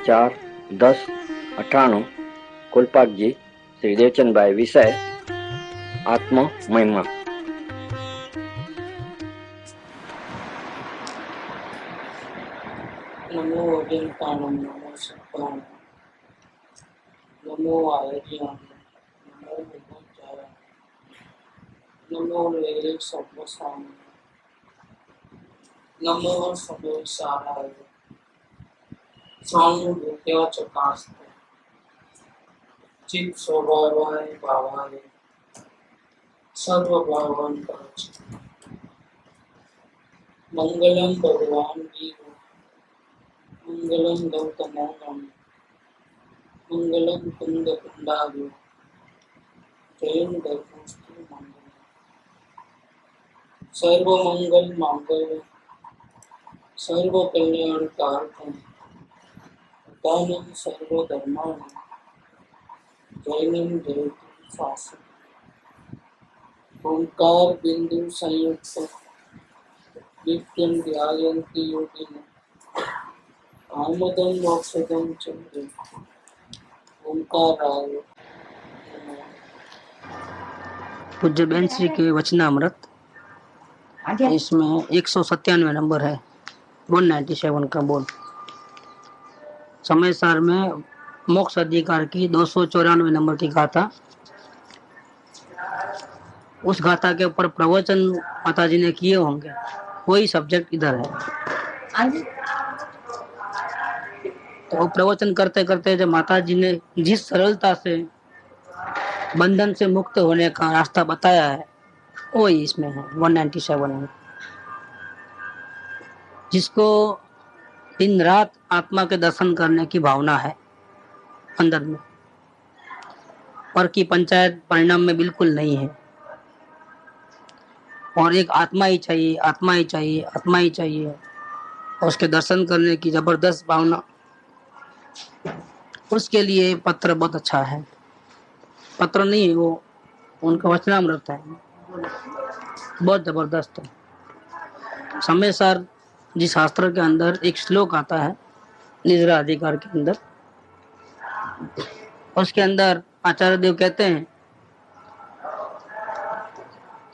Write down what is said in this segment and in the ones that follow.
4-10-98 कुलपाक जी श्री देवचंद भाई। विषय आत्म महिमा। नमो अजंताणं नमो सत्ताणं नमो आयर्याणं नमो विभूतये नमो वेरे सर्वसामान्य नमो सर्वसाराय स्वानुभूत्या चकास्ते चित् स्वभावाय भावाय सर्वभावान् परच मंगलम भगवान वीरो मंगलम गौतमो नमः मंगलम कुंद कुंडालो जयं धर्मस्तु मंगलम सर्व मंगल मांगल्य सर्व कल्याण कारकम दानम सर्व धर्माणं जैनम जयतु शासनं ओंकार बिंदु संयुक्त नित्यं ध्यायन्ति योगिनः आमदं मोक्षदं च ओंकाराय नमः। पूज्य बेन श्री के वचनामृत, इसमें 197 नंबर है, 197 का बोल। समय सार में मोक्ष अधिकार की 294 नंबर की गाथा। उस गाथा के ऊपर प्रवचन माताजी ने किए होंगे, वही सब्जेक्ट इधर है। तो प्रवचन करते करते जब माताजी ने जिस सरलता से बंधन से मुक्त होने का रास्ता बताया है, वही इसमें है 197 में। जिसको दिन रात आत्मा के दर्शन करने की भावना है अंदर में, पर की पंचायत परिणाम में बिल्कुल नहीं है, और एक आत्मा ही चाहिए, आत्मा ही चाहिए, आत्मा ही चाहिए, और उसके दर्शन करने की जबरदस्त भावना। उसके लिए पत्र बहुत अच्छा है। पत्र नहीं, वो उनका वचनामृत है, बहुत जबरदस्त है। समय सार जी शास्त्र के अंदर एक श्लोक आता है निजरा अधिकार के अंदर। उसके अंदर आचार्य देव कहते हैं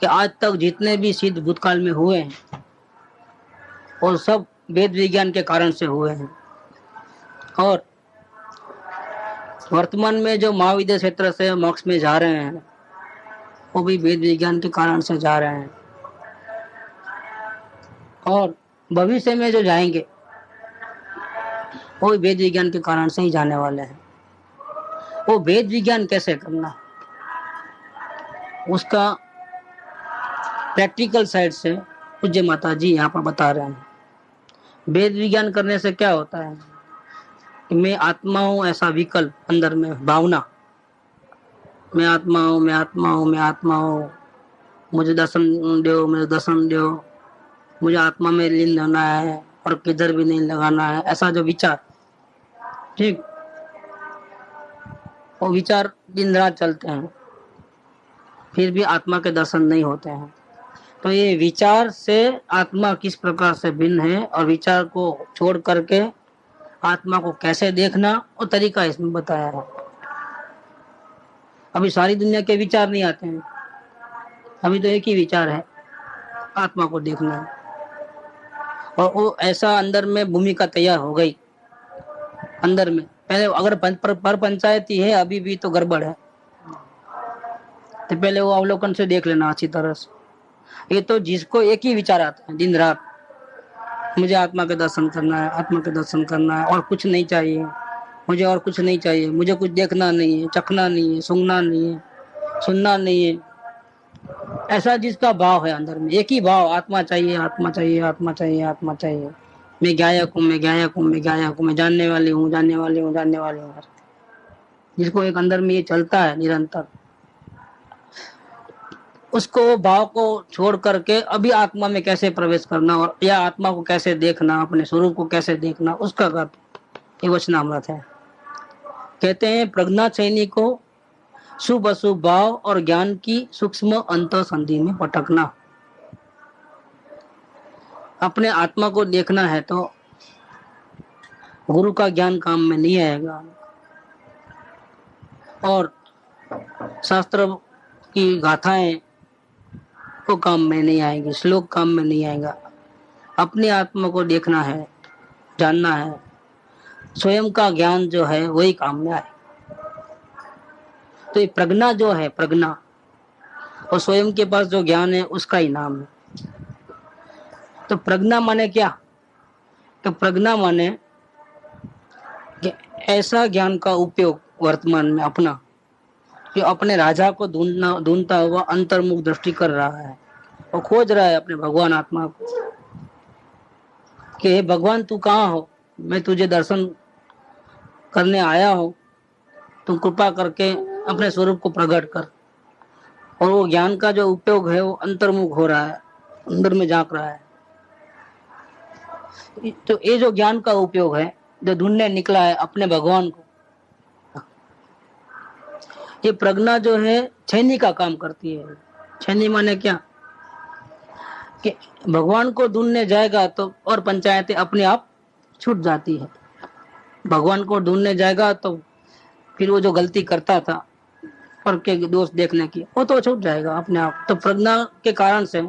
कि आज तक जितने भी सिद्ध भूतकाल में हुए हैं, और सब वेद विज्ञान के कारण से हुए हैं, और वर्तमान में जो महाविद्या क्षेत्र से मोक्ष में जा रहे हैं, वो भी वेद विज्ञान के कारण से जा रहे हैं, और भविष्य में जो जाएंगे वो वेद विज्ञान के कारण से ही जाने वाले हैं। वो वेद विज्ञान कैसे करना, उसका प्रैक्टिकल साइड से पूज्य माता जी यहाँ पर बता रहे हैं। वेद विज्ञान करने से क्या होता है कि मैं आत्मा हूँ, ऐसा विकल्प अंदर में भावना, मैं आत्मा हूँ, मैं आत्मा हूँ, मैं आत्मा हूँ, मुझे दर्शन दो, मुझे दर्शन दो, मुझे आत्मा में लीन होना है और किधर भी नहीं लगाना है, ऐसा जो विचार, ठीक, वो विचार दिन रात चलते हैं, फिर भी आत्मा के दर्शन नहीं होते हैं। तो ये विचार से आत्मा किस प्रकार से भिन्न है, और विचार को छोड़ करके आत्मा को कैसे देखना, वो तरीका इसमें बताया है। अभी सारी दुनिया के विचार नहीं आते हैं, अभी तो एक ही विचार है, आत्मा को देखना है। और वो ऐसा अंदर में भूमिका तैयार हो गई अंदर में। पहले अगर पर पंचायती है अभी भी तो गड़बड़ है, तो पहले वो अवलोकन से देख लेना अच्छी तरह से। ये तो जिसको एक ही विचार आता है दिन रात, मुझे आत्मा के दर्शन करना है, आत्मा के दर्शन करना है, और कुछ नहीं चाहिए मुझे, और कुछ नहीं चाहिए मुझे, कुछ देखना नहीं है, चखना नहीं है, सूंघना नहीं है, सुनना नहीं है, ऐसा जिसका भाव है अंदर में, एक ही भाव, आत्मा चाहिए, आत्मा चाहिए, आत्मा चाहिए, आत्मा चाहिए, मैं गायक हूँ, मैं गायक हूँ, मैं गायक हूँ, मैं जानने वाली हूँ, जानने वाली हूँ, जानने वाली हूँ, जिसको एक अंदर में ये चलता है निरंतर, उसको भाव को छोड़ करके अभी आत्मा में कैसे प्रवेश करना, और या आत्मा को कैसे देखना, अपने स्वरूप को कैसे देखना, उसका ये वचनामृत है। कहते हैं प्रज्ञा सैनी को शुभ अशुभ भाव और ज्ञान की सूक्ष्म अंतर संधि में भटकना। अपने आत्मा को देखना है तो गुरु का ज्ञान काम में नहीं आएगा, और शास्त्र की गाथाएं को काम में नहीं आएगी, श्लोक काम में नहीं आएगा। अपनी आत्मा को देखना है, जानना है, स्वयं का ज्ञान जो है वही काम में आए। तो ये प्रज्ञा जो है, प्रज्ञा और स्वयं के पास जो ज्ञान है उसका ही नाम है। तो प्रज्ञा माने क्या? तो प्रज्ञा माने कि ऐसा ज्ञान का उपयोग वर्तमान में अपना, कि अपने राजा को ढूंढता हुआ अंतर्मुख दृष्टि कर रहा है और खोज रहा है अपने भगवान आत्मा को कि हे भगवान तू कहाँ हो, मैं तुझे दर्शन करने आया हूँ, तुम कृपा करके अपने स्वरूप को प्रकट कर। और वो ज्ञान का जो उपयोग है वो अंतर्मुख हो रहा है, अंदर में झांक रहा है। तो ये जो ज्ञान का उपयोग है, जो ढूंढने निकला है अपने भगवान को, ये प्रज्ञा जो है छेनी का काम करती है। छेनी माने क्या? कि भगवान को ढूंढने जाएगा तो और पंचायतें अपने आप छूट जाती है। भगवान को ढूंढने जाएगा तो फिर वो जो गलती करता था और के दोष देखने की, वो तो छूट जाएगा अपने आप। तो प्रज्ञा के कारण से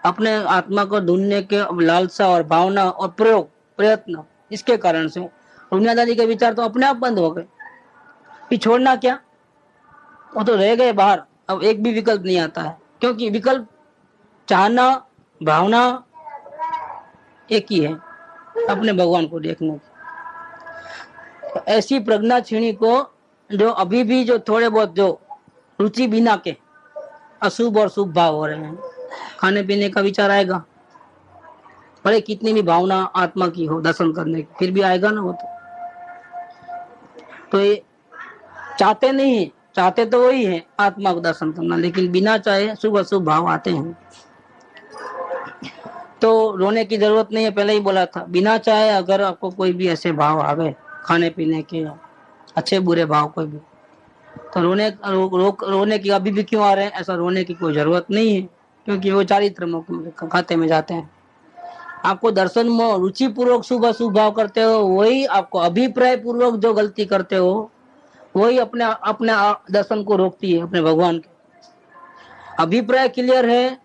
अपने आत्मा को ढूंढने के लालसा और भावना और प्रयोग प्रयत्न, इसके कारण से दुनियादारी के विचार तो अपने आप बंद हो गए। फिर छोड़ना क्या, वो तो रह गए बाहर। अब एक भी विकल्प नहीं आता है, क्योंकि विकल्प चाहना, भावना एक ही है, अपने भगवान को देखने की। तो ऐसी प्रज्ञा छीणी को जो अभी भी जो थोड़े बहुत जो रुचि बिना के अशुभ और शुभ भाव हो रहे हैं, खाने पीने का विचार आएगा, भले कितनी भी भावना आत्मा की हो दर्शन करने की, फिर भी आएगा ना वो तो ये चाहते नहीं है, चाहते तो वही है आत्मा को दर्शन करना, लेकिन बिना चाहे शुभ अशुभ भाव आते हैं। तो रोने की जरूरत नहीं है, पहले ही बोला था, बिना चाहे अगर आपको कोई भी ऐसे भाव आवे खाने पीने के अच्छे बुरे भाव कोई भी, तो रोने की अभी भी क्यों आ रहे हैं, ऐसा रोने की कोई जरूरत नहीं है, क्योंकि वो चारित्र खाते में जाते हैं। आपको दर्शन में रुचि पूर्वक शुभ अशुभ भाव करते हो, वही आपको अभिप्राय पूर्वक जो गलती करते हो, वही अपने अपने दर्शन को रोकती है अपने भगवान के। अभिप्राय क्लियर है,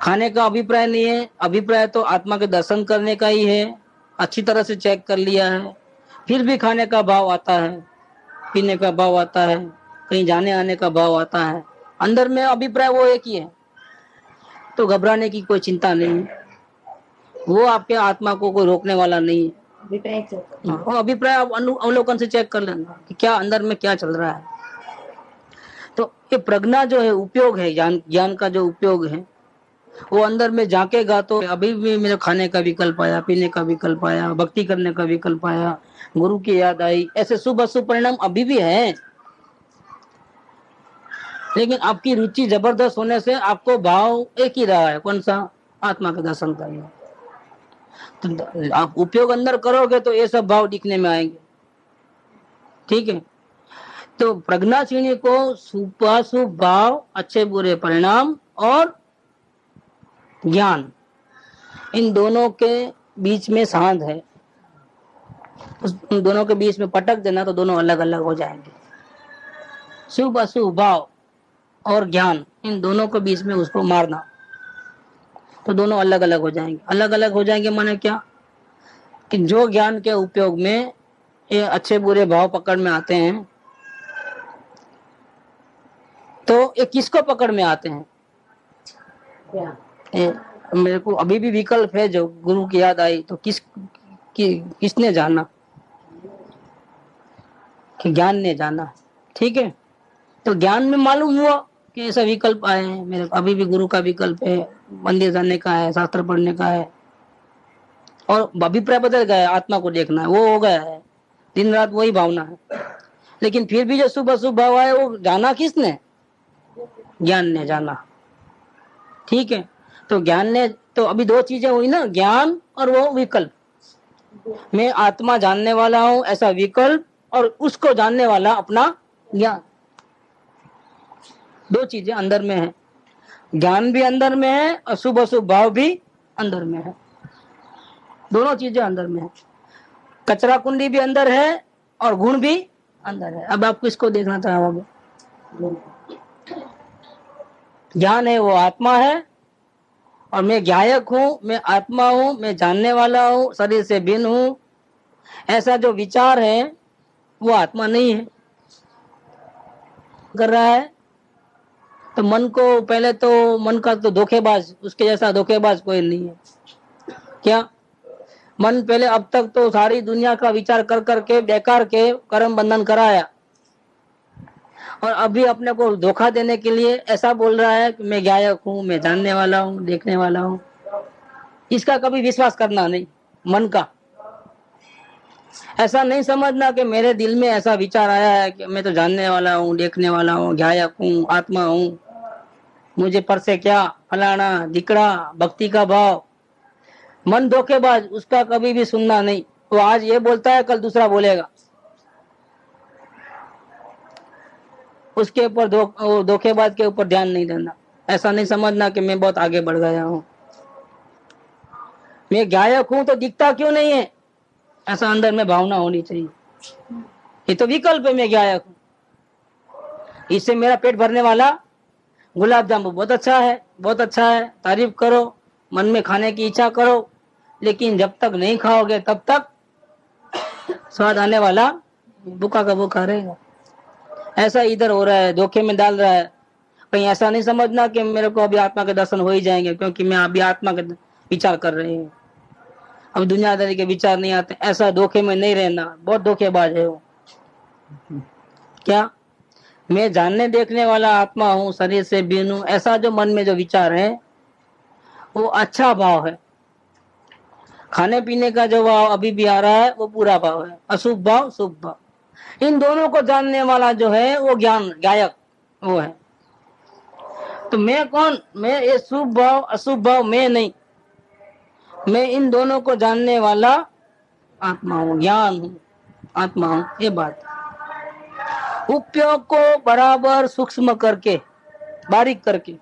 खाने का अभिप्राय नहीं है, अभिप्राय तो आत्मा के दर्शन करने का ही है, अच्छी तरह से चेक कर लिया है, फिर भी खाने का भाव आता है, पीने का भाव आता है, कहीं जाने आने का भाव आता है, अंदर में अभिप्राय वो एक ही है। तो घबराने की कोई चिंता नहीं है, वो आपके आत्मा को कोई रोकने वाला नहीं है। वो अभिप्राय आप अवलोकन से चेक कर लेना कि क्या अंदर में क्या चल रहा है। तो ये प्रज्ञा जो है, उपयोग है, ज्ञान का जो उपयोग है, वो अंदर में झांकेगा तो अभी भी मेरे खाने का विकल्प आया, पीने का विकल्प आया, भक्ति करने का विकल्प आया, गुरु की याद आई, ऐसे शुभ अशुभ परिणाम अभी भी है। लेकिन आपकी रुचि जबरदस्त होने से आपको भाव एक ही रहा है, कौन सा? आत्मा के दर्शन करना। तो आप उपयोग अंदर करोगे तो ये सब भाव दिखने में आएंगे, ठीक है। तो प्रज्ञा छीणी को शुभ भाव, अच्छे बुरे परिणाम और ज्ञान, इन दोनों के बीच में सांध है। उन दोनों के बीच में पटक देना तो दोनों अलग अलग हो जाएंगे। शुभ अशुभ भाव और ज्ञान, इन दोनों के बीच में उसको मारना तो दोनों अलग अलग हो जाएंगे। अलग अलग हो जाएंगे माने क्या? कि जो ज्ञान के उपयोग में ये अच्छे बुरे भाव पकड़ में आते हैं, तो ये किसको पकड़ में आते हैं? मेरे को अभी भी विकल्प है, जो गुरु की याद आई तो किसने जाना? कि ज्ञान ने जाना, ठीक है। तो ज्ञान में मालूम हुआ कि ऐसा विकल्प आए हैं, मेरे अभी भी गुरु का विकल्प है, मंदिर जाने का है, शास्त्र पढ़ने का है, और अभिप्राय बदल गया, आत्मा को देखना है, वो हो गया है, दिन रात वही भावना है। लेकिन फिर भी जो शुभ अशुभ भाव आए, वो जाना किसने? ज्ञान ने जाना, ठीक है। तो ज्ञान ने, तो अभी दो चीजें हुई ना, ज्ञान और वो विकल्प। मैं आत्मा जानने वाला हूं ऐसा विकल्प, और उसको जानने वाला अपना ज्ञान। दो चीजें अंदर में है, ज्ञान भी अंदर में है और शुभ अशुभ भाव भी अंदर में है, दोनों चीजें अंदर में है। कचरा कुंडी भी अंदर है और गुण भी अंदर है। अब आप किसको देखना चाहोगे? ज्ञान है वो आत्मा है, और मैं ज्ञायक हूँ, मैं आत्मा हूँ, मैं जानने वाला हूँ, शरीर से भिन्न हूँ, ऐसा जो विचार है वो आत्मा नहीं है। कर रहा है तो मन को, पहले तो मन का तो धोखेबाज, उसके जैसा धोखेबाज कोई नहीं है। क्या मन पहले अब तक तो सारी दुनिया का विचार कर करके बेकार के कर्म बंधन कराया, और अभी अपने को धोखा देने के लिए ऐसा बोल रहा है कि मैं ज्ञायक हूँ, मैं जानने वाला हूँ, देखने वाला हूँ। इसका कभी विश्वास करना नहीं। मन का ऐसा नहीं समझना कि मेरे दिल में ऐसा विचार आया है कि मैं तो जानने वाला हूँ, देखने वाला हूँ, ज्ञायक हूँ, आत्मा हूँ, मुझे पर से क्या, फलाना दिकड़ा, भक्ति का भाव। मन धोखेबाज, उसका कभी भी सुनना नहीं। वो आज ये बोलता है, कल दूसरा बोलेगा, उसके ऊपर धोखेबाज के ऊपर ध्यान नहीं देना। ऐसा नहीं समझना कि मैं बहुत आगे बढ़ गया हूँ, मैं गायक हूँ तो दिखता क्यों नहीं है, ऐसा अंदर में भावना होनी चाहिए। ये तो विकल्प है, मैं गायक हूँ, इससे मेरा पेट भरने वाला गुलाब जामुन बहुत अच्छा है, बहुत अच्छा है, तारीफ करो, मन में खाने की इच्छा करो, लेकिन जब तक नहीं खाओगे तब तक स्वाद आने वाला भूखा का भूखा रहेगा। ऐसा इधर हो रहा है, धोखे में डाल रहा है। कहीं ऐसा नहीं समझना कि मेरे को अभी आत्मा के दर्शन हो ही जाएंगे क्योंकि मैं अभी आत्मा के विचार कर रही हूँ, अब दुनियादारी के विचार नहीं आते। ऐसा धोखे में नहीं रहना, बहुत धोखेबाज है वो। क्या मैं जानने देखने वाला आत्मा हूँ, शरीर से भिन्न हूँ, ऐसा जो मन में जो विचार है वो अच्छा भाव है। खाने पीने का जो भाव अभी भी आ रहा है वो पूरा भाव है, अशुभ भाव शुभ भाव। इन दोनों को जानने वाला जो है वो ज्ञान गायक वो है। तो मैं कौन? मैं ये शुभ भाव अशुभ भाव मैं नहीं, मैं इन दोनों को जानने वाला आत्मा हूँ, ज्ञान हूँ, आत्मा हूँ। ये बात उपयोग को बराबर सूक्ष्म करके, बारीक करके,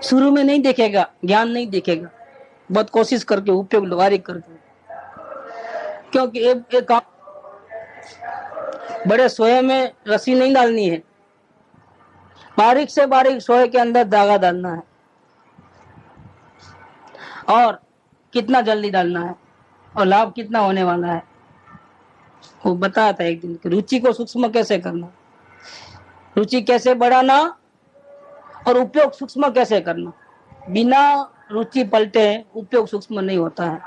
शुरू में नहीं देखेगा, ज्ञान नहीं देखेगा, बहुत कोशिश करके उपयोग बारीक करके। क्योंकि एक बड़े सोए में रस्सी नहीं डालनी है, बारीक से बारीक सोए के अंदर धागा डालना है, और कितना जल्दी डालना है और लाभ कितना होने वाला है वो बताया था एक दिन। रुचि को सूक्ष्म कैसे करना, रुचि कैसे बढ़ाना, और उपयोग सूक्ष्म कैसे करना। बिना रुचि पलटे उपयोग सूक्ष्म नहीं होता है।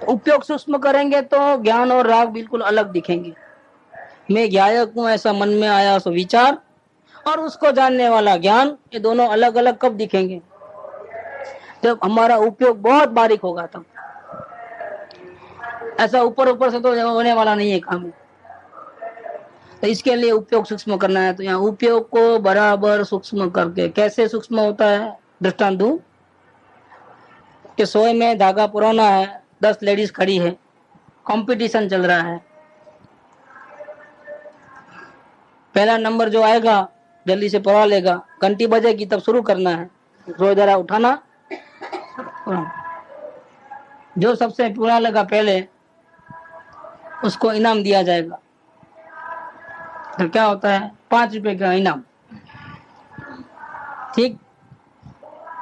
उपयोग सूक्ष्म करेंगे तो ज्ञान और राग बिल्कुल अलग दिखेंगे। मैं ज्ञायक हूँ ऐसा मन में आया सो विचार, और उसको जानने वाला ज्ञान, ये दोनों अलग अलग कब दिखेंगे? जब हमारा उपयोग बहुत बारीक होगा तब। ऐसा ऊपर ऊपर से तो होने वाला नहीं है काम। तो इसके लिए उपयोग सूक्ष्म करना है। तो यहाँ उपयोग को बराबर सूक्ष्म करके, कैसे सूक्ष्म होता है दृष्टांत दूं कि सोए में धागा पुराना है, 10 लेडीज खड़ी है, कंपटीशन चल रहा है, पहला नंबर जो आएगा जल्दी से पुरा लेगा, घंटी बजेगी तब शुरू करना है, रोज जरा उठाना, जो सबसे पूरा लगा पहले उसको इनाम दिया जाएगा। तो क्या होता है? 5 रुपए का इनाम। ठीक।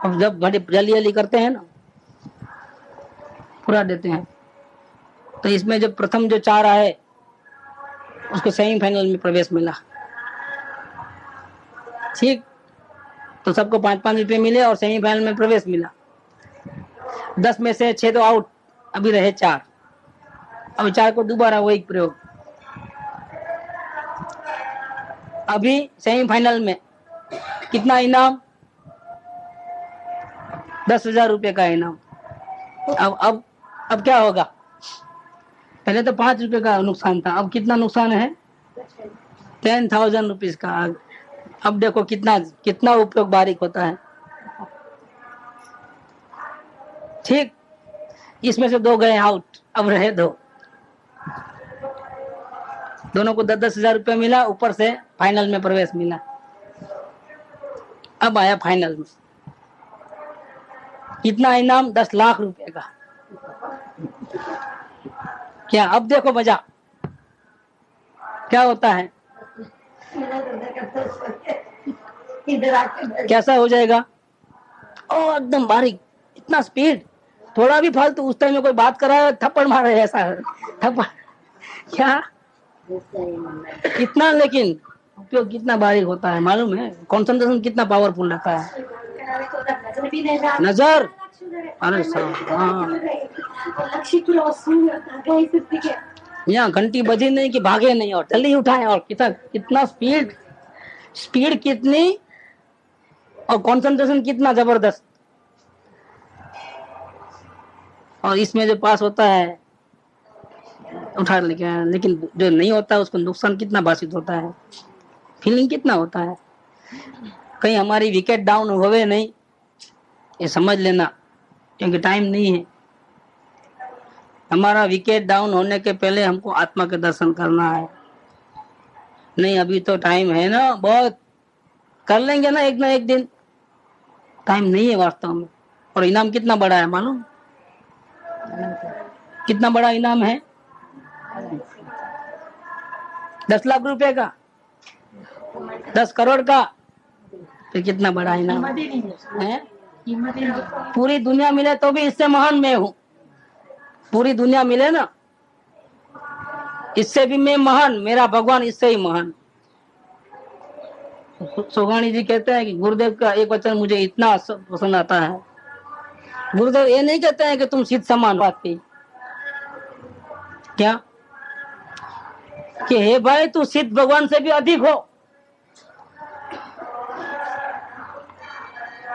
अब जब बड़ी जल्दी जल्दी करते हैं ना, पूरा देते हैं, तो इसमें जब प्रथम जो 4 आए उसको सेमीफाइनल में प्रवेश मिला। ठीक। तो सबको 5-5 रुपए मिले और सेमीफाइनल में प्रवेश मिला। 10 में से 6 तो आउट, अभी रहे 4। अब 4 को दोबारा वही प्रयोग। अभी सेमीफाइनल में कितना इनाम? 10,000 रुपए का इनाम। अब क्या होगा? पहले तो 5 रुपए का नुकसान था, अब कितना नुकसान है? 10,000 रुपीज का। अब देखो कितना उपयोग बारीक होता है। ठीक। इसमें से 2 गए आउट, अब रहे 2। दोनों को 10,000 रुपये मिला, ऊपर से फाइनल में प्रवेश मिला। अब आया फाइनल में, कितना इनाम? 10 लाख रुपए का। क्या अब देखो मजा क्या होता है, कैसा हो जाएगा। ओ एकदम बारीक, इतना स्पीड, थोड़ा भी फालतू उस टाइम में कोई बात करा है थप्पड़ मारे ऐसा थप्पड़, क्या कितना, लेकिन उपयोग कितना बारीक होता है मालूम है, कंसंट्रेशन कितना पावरफुल रहता है। नजर, अरे हाँ, यहाँ घंटी बजी नहीं कि भागे नहीं और जल्दी उठाए, और कितना कितना स्पीड, स्पीड कितनी और कंसंट्रेशन कितना जबरदस्त। और इसमें जो पास होता है उठा लेके आया, लेकिन जो नहीं होता है उसको नुकसान कितना भाषित होता है, फीलिंग कितना होता है। कहीं हमारी विकेट डाउन होवे नहीं, ये समझ लेना, क्योंकि टाइम नहीं है। हमारा विकेट डाउन होने के पहले हमको आत्मा के दर्शन करना है। नहीं अभी तो टाइम है ना, बहुत कर लेंगे ना एक दिन, टाइम नहीं है वास्तव में। और इनाम कितना बड़ा है मालूम, कितना बड़ा इनाम है, 10 लाख रुपए का, 10 करोड़ का, फिर कितना बड़ा इनाम है। पूरी दुनिया मिले तो भी इससे महान मैं हूँ, पूरी दुनिया मिले ना इससे भी मैं महान, मेरा भगवान इससे ही महान। सोगानी जी कहते हैं कि गुरुदेव का एक वचन मुझे इतना पसंद आता है। गुरुदेव ये नहीं कहते हैं कि तुम सिद्ध समान बात की, क्या कि हे भाई तू सिद्ध भगवान से भी अधिक हो,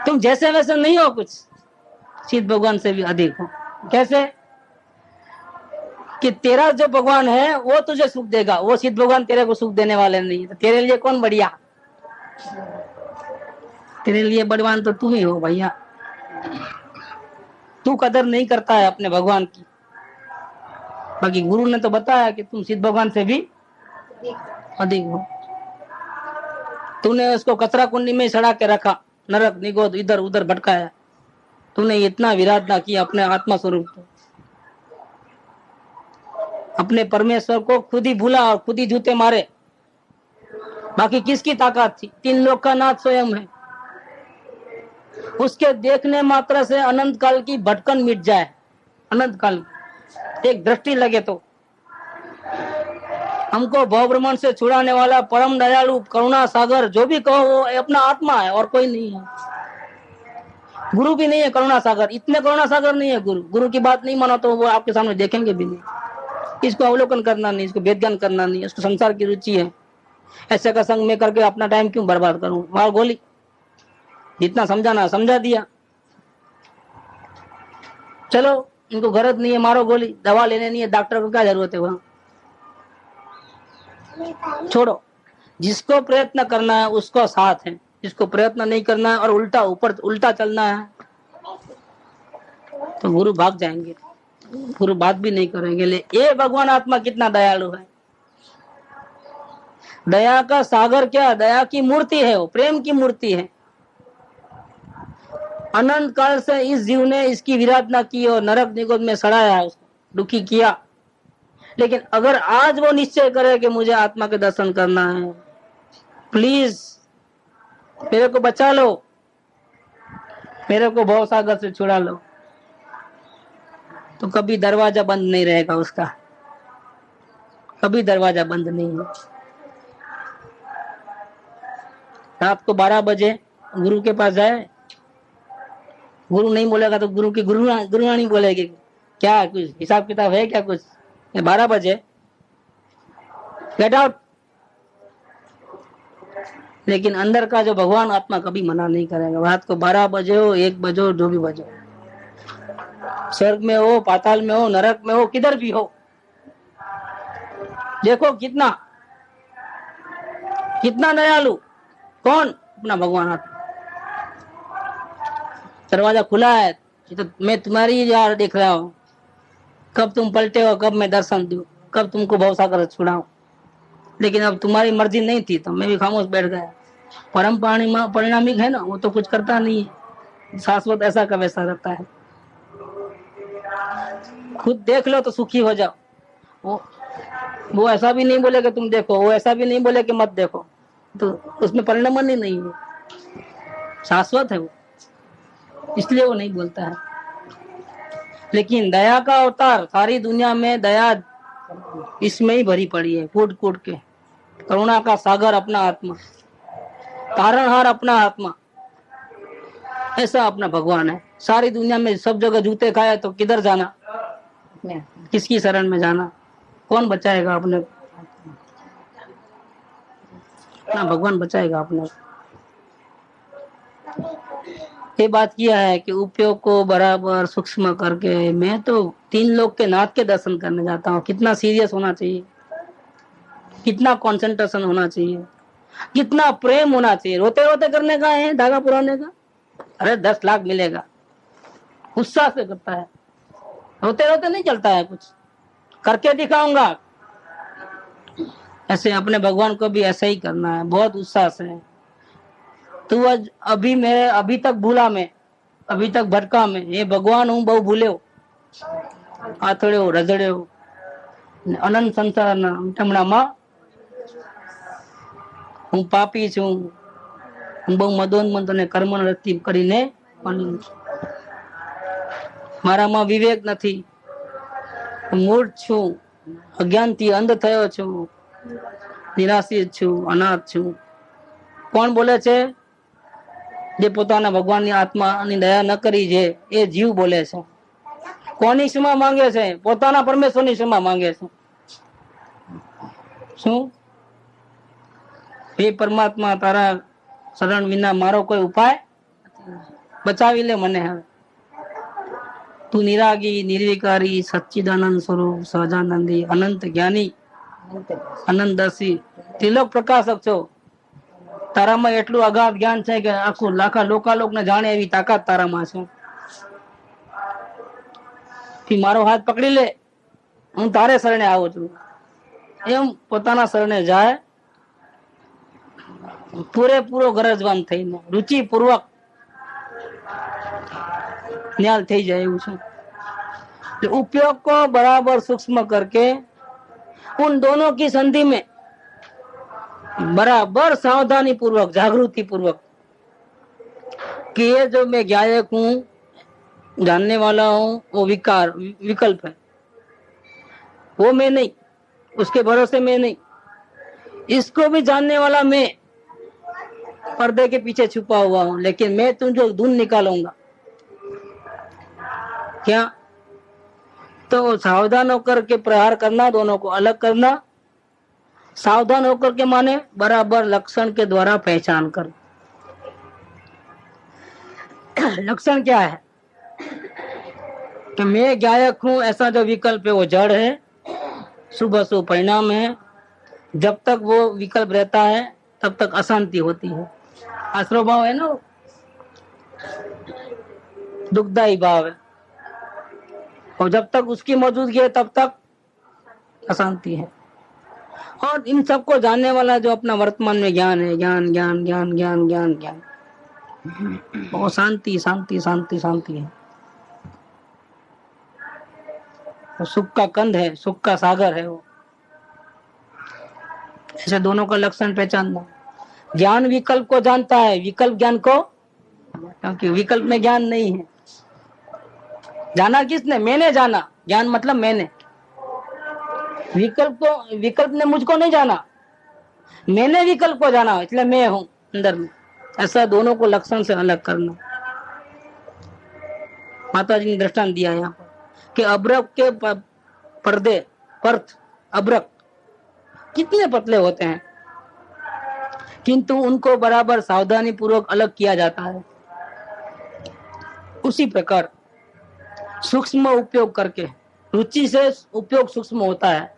तुम जैसे वैसे नहीं हो, कुछ सिद्ध भगवान से भी अधिक हो। कैसे कि तेरा जो भगवान है वो तुझे सुख देगा, वो सिद्ध भगवान तेरे को सुख देने वाले नहीं, तो तेरे लिए कौन बढ़िया, तेरे लिए भगवान तो तू ही हो भैया। तू कदर नहीं करता है अपने भगवान की, बाकी गुरु ने तो बताया कि तुम सिद्ध भगवान से भी अधिक हो। तूने उसको कचरा कुंडी में सड़ा के रखा, नरक निगोद इधर उधर भटकाया, तूने इतना विराट ना किया अपने आत्मा स्वरूप को, अपने परमेश्वर को खुद ही भूला और खुद ही जूते मारे। बाकी किसकी ताकत थी, 3 लोक का नाथ स्वयं है, उसके देखने मात्र से अनंत काल की भटकन मिट जाए, अनंत काल एक दृष्टि लगे तो। हमको भव भ्रमण से छुड़ाने वाला परम दयालु करुणा सागर जो भी कहो वो अपना आत्मा है और कोई नहीं है। गुरु भी नहीं है करुणा सागर, इतने करुणा सागर नहीं है गुरु। गुरु की बात नहीं मानो तो वो आपके सामने देखेंगे भी नहीं। इसको अवलोकन करना नहीं, इसको वेदज्ञान करना नहीं, इसको संसार की रुचि है। ऐसे का संग में करके अपना टाइम क्यों बर्बाद करूं। मार गोली, जितना समझाना समझा दिया, चलो इनको गरज नहीं है, मारो गोली, दवा लेने नहीं है, डॉक्टर को क्या जरूरत है वहां, छोड़ो। जिसको प्रयत्न करना है उसको साथ है, जिसको प्रयत्न नहीं करना है और उल्टा ऊपर उल्टा चलना है तो गुरु भाग जाएंगे, गुरु बात भी नहीं करेंगे। ले ये भगवान आत्मा कितना दयालु है, दया का सागर, क्या दया की मूर्ति है, वो प्रेम की मूर्ति है। अनंत काल से इस जीव ने इसकी विराधना की और नरक निगोद में सड़ाया, उसको दुखी किया। लेकिन अगर आज वो निश्चय करे कि मुझे आत्मा के दर्शन करना है, प्लीज मेरे को बचा लो, मेरे को भव सागर से छुड़ा लो, तो कभी दरवाजा बंद नहीं रहेगा उसका, कभी दरवाजा बंद नहीं है। रात को 12 बजे गुरु के पास जाए, गुरु नहीं बोलेगा तो गुरु की गुरुवाणी बोलेगी, क्या कुछ हिसाब किताब है क्या कुछ, 12 बजे गेट आउट। लेकिन अंदर का जो भगवान आत्मा कभी मना नहीं करेगा। रात को 12 बजे हो, 1 बजे हो, जो भी बजे हो, स्वर्ग में हो, पाताल में हो, नरक में हो, किधर भी हो, देखो कितना कितना दयालु, कौन, अपना भगवान आत्मा। दरवाजा खुला है तो मैं तुम्हारी यार देख रहा हूँ, कब तुम पलटे हो, कब मैं दर्शन दूं, कब तुमको भवसागर छुड़ाऊं। लेकिन अब तुम्हारी मर्जी नहीं थी तो मैं भी खामोश बैठ गया। परम परिणामिक है ना, वो तो कुछ करता नहीं है, शाश्वत ऐसा का वैसा रहता है। खुद देख लो तो सुखी हो जाओ। वो वो ऐसा भी नहीं बोले कि तुम देखो, वो ऐसा भी नहीं बोले कि मत देखो, तो उसमें परिणाम ही नहीं है, शाश्वत है वो, इसलिए वो नहीं बोलता है। लेकिन दया का अवतार, सारी दुनिया में दया इसमें ही भरी पड़ी है, कूट कूट के। करुणा का सागर अपना आत्मा, तारणहार अपना आत्मा, ऐसा अपना भगवान है। सारी दुनिया में सब जगह जूते खाए तो किधर जाना, किसकी शरण में जाना, कौन बचाएगा अपने, अपना भगवान बचाएगा अपने। ये बात किया है कि उपयोग को बराबर सूक्ष्म करके, मैं तो 3 लोग के नाथ के दर्शन करने जाता हूँ। कितना सीरियस होना चाहिए, कितना कंसंट्रेशन होना चाहिए, कितना प्रेम होना चाहिए। रोते रोते करने का है धागा पुराने का, अरे 10 लाख मिलेगा, उत्साह से करता है। रोते रोते नहीं चलता है, कुछ करके दिखाऊंगा। ऐसे अपने भगवान को भी ऐसा ही करना है, बहुत उत्साह से। तू अभी मैं अभी तक भूला, मैं अभी तक भटका, मैं ये भगवान हूँ बहु भूले हो, आथड़े हो, रजड़े हो, अनंत संसार માં હું પાપી છું, હું બહુ મદોન્મત અને કર્મરતિ કરીને મારામાં વિવેક નથી, મૂર્ખ છું, અજ્ઞાનથી અંધ થયો છું, નિરાશિત છું, અનાથ છું. કોણ બોલે છે? જે પોતાના ભગવાનની આત્માની દયા ન કરી છે એ જીવ બોલે છે. કોની ક્ષમા માંગે છે? પોતાના પરમેશ્વરની ક્ષમા માંગે છે. શું? हे परमात्मा, तारा शरण विना मारो कोई उपाय, बचावी ले मने है। तू निरागी, निर्विकारी, सच्चिदानंद स्वरूप, सहजानंदी, अनंत ज्ञानी, अनंत दर्शी, त्रिलोक प्रकाशक छो। तारा में एटलू अगाध ज्ञान है कि आखू लाखा लोकालोक ने जाने एवी ताकत तारा में छे। कि मारो हाथ पकड़ी ले, हूँ तारे शरणे आवुं छुं, एम पोताना शरणे जाए पूरेपूरो गरजवान थईने, रुचि पूर्वक न्याल थई जाए એવું છે। तो उपयोग को बराबर सूक्ष्म करके उन दोनों की संधि में बराबर सावधानी पूर्वक, जागृति पूर्वक कि ये जो मैं गायक हूँ, जानने वाला हूँ, वो विकार विकल्प है, वो मैं नहीं, उसके भरोसे मैं नहीं, इसको भी जानने वाला मैं पर्दे के पीछे छुपा हुआ हूं, लेकिन मैं तुम जो धुन निकालूंगा क्या, तो सावधान होकर के प्रहार करना, दोनों को अलग करना। सावधान होकर के माने बराबर लक्षण के द्वारा पहचान कर। लक्षण क्या है कि मैं गायक हूं, ऐसा जो विकल्प है वो जड़ है, शुभ अशुभ परिणाम है। जब तक वो विकल्प रहता है तब तक अशांति होती है, आश्रो भाव है ना, दुखदायी भाव है, और जब तक उसकी मौजूदगी है तब तक अशांति है। और इन सबको जानने वाला जो अपना वर्तमान में ज्ञान है, ज्ञान ज्ञान ज्ञान ज्ञान ज्ञान ज्ञान, वो शांति शांति शांति शांति है, वो सुख का कंद है, सुख का सागर है वो। ऐसे दोनों का लक्षण पहचानना। ज्ञान विकल्प को जानता है, विकल्प ज्ञान को, क्योंकि विकल्प में ज्ञान नहीं है। जाना किसने? मैंने जाना, ज्ञान मतलब मैंने। विकल्प ने मुझको नहीं जाना, मैंने विकल्प को जाना, इसलिए मैं हूं अंदर में। ऐसा दोनों को लक्षण से अलग करना। माता जी ने दृष्टांत दिया यहाँ पर कि अब्रक के पर्दे, पर्थ, अब्रक कितने पतले होते हैं, किंतु उनको बराबर सावधानी पूर्वक अलग किया जाता है। उसी प्रकार सूक्ष्म उपयोग करके, रुचि से उपयोग सूक्ष्म होता है।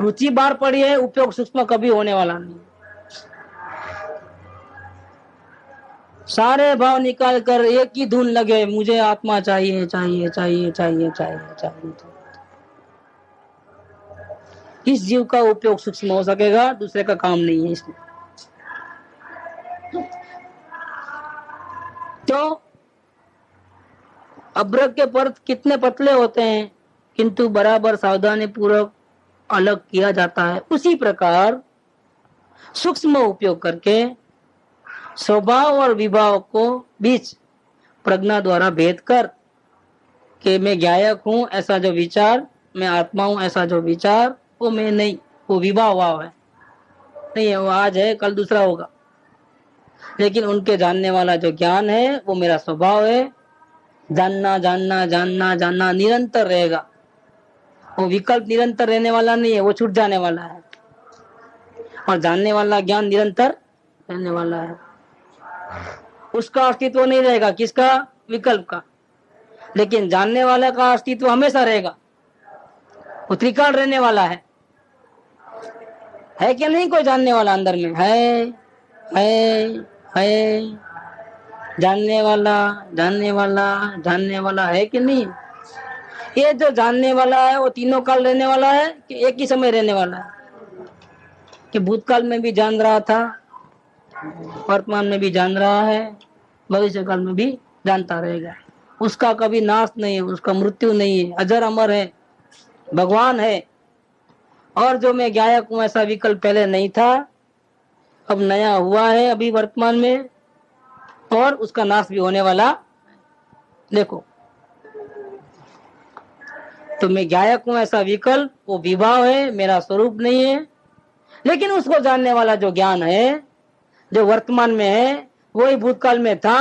रुचि बाहर पड़ी है, उपयोग सूक्ष्म कभी होने वाला नहीं। सारे भाव निकाल कर एक ही धुन लगे, मुझे आत्मा चाहिए चाहिए चाहिए चाहिए चाहिए चाहिए। इस जीव का उपयोग सूक्ष्म हो सकेगा, दूसरे का काम नहीं है इसमें। तो अभ्रक के पर्त कितने पतले होते हैं किंतु बराबर सावधानी पूर्वक अलग किया जाता है, उसी प्रकार सूक्ष्म उपयोग करके स्वभाव और विभाव को बीच प्रज्ञा द्वारा भेद कर कि मैं गायक हूं ऐसा जो विचार, मैं आत्मा हूं ऐसा जो विचार, वो मैं नहीं, वो विभाव भाव है, नहीं है, वो आज है कल दूसरा होगा। लेकिन उनके जानने वाला जो ज्ञान है वो मेरा स्वभाव है, जानना जानना जानना जानना निरंतर रहेगा। वो विकल्प निरंतर रहने वाला नहीं है, वो छूट जाने वाला है। और जानने वाला ज्ञान निरंतर रहने वाला है, उसका अस्तित्व नहीं रहेगा। किसका? विकल्प का। लेकिन जानने वाला का अस्तित्व हमेशा रहेगा, वो त्रिकाल रहने वाला है कि नहीं? कोई जानने वाला अंदर में है जानने वाला जानने वाला जानने वाला है कि नहीं? ये जो जानने वाला है वो तीनों काल रहने वाला है कि एक ही समय रहने वाला है? कि भूतकाल में भी जान रहा था, वर्तमान में भी जान रहा है, भविष्य काल में भी जानता रहेगा। उसका कभी नाश नहीं है, उसका मृत्यु नहीं है, अजर अमर है, भगवान है। और जो मैं गायक हूं ऐसा विकल्प पहले नहीं था, अब नया हुआ है अभी वर्तमान में, और उसका नाश भी होने वाला। देखो, तो मैं गायक हूं ऐसा विकल्प वो विभाव है, मेरा स्वरूप नहीं है। लेकिन उसको जानने वाला जो ज्ञान है, जो वर्तमान में है, वही भूतकाल में था,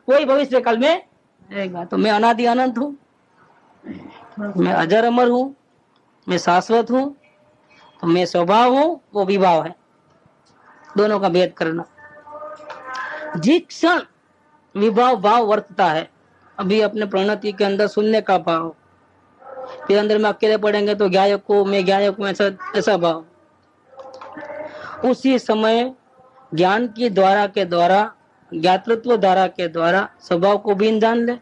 वही भविष्य काल में रहेगा। तो मैं अनादि अनंत हूं, मैं अजर अमर हूं, मैं शाश्वत हूं। तो मैं स्वभाव हूं, वो विभाव है। दोनों का भेद करना। जिस क्षण विभाव भाव वर्तता है, अभी अपने प्रणति के अंदर शून्य का भाव, फिर अंदर में अकेले पड़ेंगे तो गायक को मैं गायक हूं ऐसा भाव, उसी समय ज्ञान की द्वारा के द्वारा, ज्ञातृत्व धारा के द्वारा स्वभाव को भी जान ले।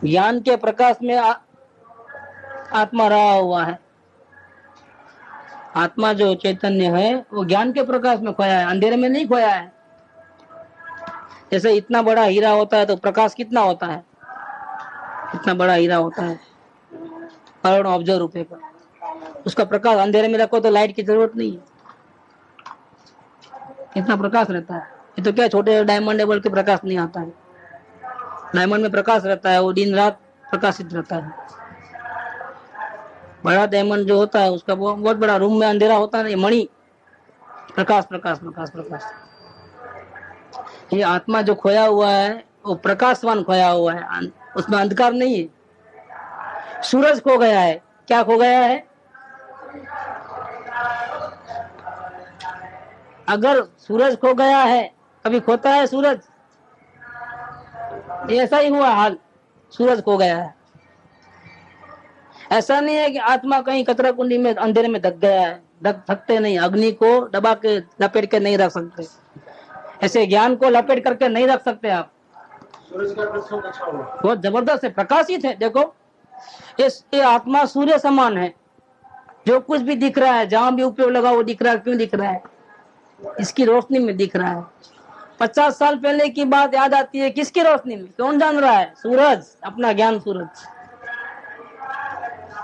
ज्ञान के प्रकाश में आत्मा रहा हुआ है। आत्मा जो चैतन्य है वो ज्ञान के प्रकाश में खोया है, अंधेरे में नहीं खोया है। जैसे इतना बड़ा हीरा होता है तो प्रकाश कितना होता है? इतना बड़ा हीरा होता है करोड़ों अब्ज रुपए का, उसका प्रकाश अंधेरे में रखो तो लाइट की जरूरत नहीं है, इतना प्रकाश रहता है। ये तो क्या छोटे डायमंड है, बल्कि प्रकाश नहीं आता है। डायमंड में प्रकाश रहता है, वो दिन रात प्रकाशित रहता है। बड़ा डायमंड जो होता है उसका बहुत बड़ा रूम में अंधेरा होता है, मणि प्रकाश प्रकाश प्रकाश प्रकाश। ये आत्मा जो खोया हुआ है वो प्रकाशवान खोया हुआ है, उसमें अंधकार नहीं है। सूरज खो गया है, क्या खो गया है? अगर सूरज खो गया है, कभी खोता है सूरज? ऐसा ही हुआ हाल, सूरज खो गया है। ऐसा नहीं है कि आत्मा कहीं कतरा कुंडी में अंधेरे में धक गया है, धक सकते नहीं, अग्नि को दबा के लपेट के नहीं रख सकते, ऐसे ज्ञान को लपेट करके नहीं रख सकते आप। सूरज का प्रकाश अच्छा हुआ, बहुत जबरदस्त है, प्रकाशित है। देखो ये आत्मा सूर्य समान है, जो कुछ भी दिख रहा है, जहां भी उपयोग लगा वो दिख रहा है। क्यों दिख रहा है? इसकी रोशनी में दिख रहा है। 50 साल पहले की बात याद आती है, किसकी रोशनी में? कौन जान रहा है? सूरज, अपना ज्ञान सूरज।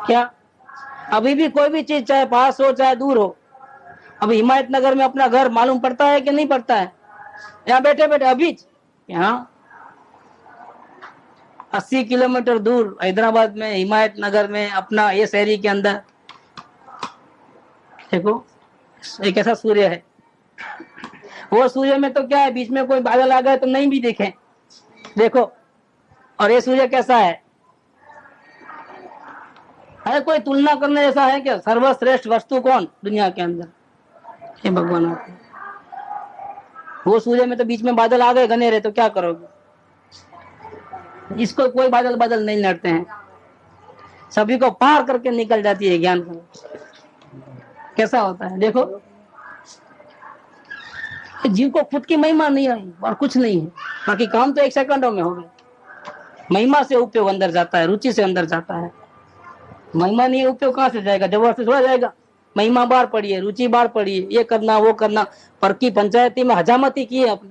क्या अभी भी कोई भी चीज चाहे पास हो चाहे दूर हो, अभी हिमायत नगर में अपना घर मालूम पड़ता है कि नहीं पड़ता है? यहाँ बैठे बैठे अभी यहाँ 80 किलोमीटर दूर हैदराबाद में हिमायत नगर में अपना ये शहरी के अंदर देखो एक ऐसा सूर्य है। वो सूर्य में तो क्या है, बीच में कोई बादल आ गए तो नहीं भी दिखे, देखो। और ये सूर्य कैसा है कोई तुलना करने जैसा है क्या? सर्वश्रेष्ठ वस्तु कौन दुनिया के अंदर? हे भगवान आपको। वो सूर्य में तो बीच में बादल आ गए घनेरे, तो क्या करोगे? इसको कोई बादल बादल नहीं लड़ते हैं, सभी को पार करके निकल जाती है ज्ञान को। कैसा होता है देखो, जीव को खुद की महिमा नहीं आई और कुछ नहीं है, बाकी काम तो 1 सेकंडों में हो गए। महिमा से उपयोग अंदर जाता है, रुचि से अंदर जाता है। महिमा नहीं, उपयोग कहाँ से जाएगा? जबरदस्ती थोड़ा जाएगा। महिमा बाहर पड़ी है, रुचि बाहर पड़ी है, ये करना वो करना, पर की पंचायती में हजामती की है अपनी।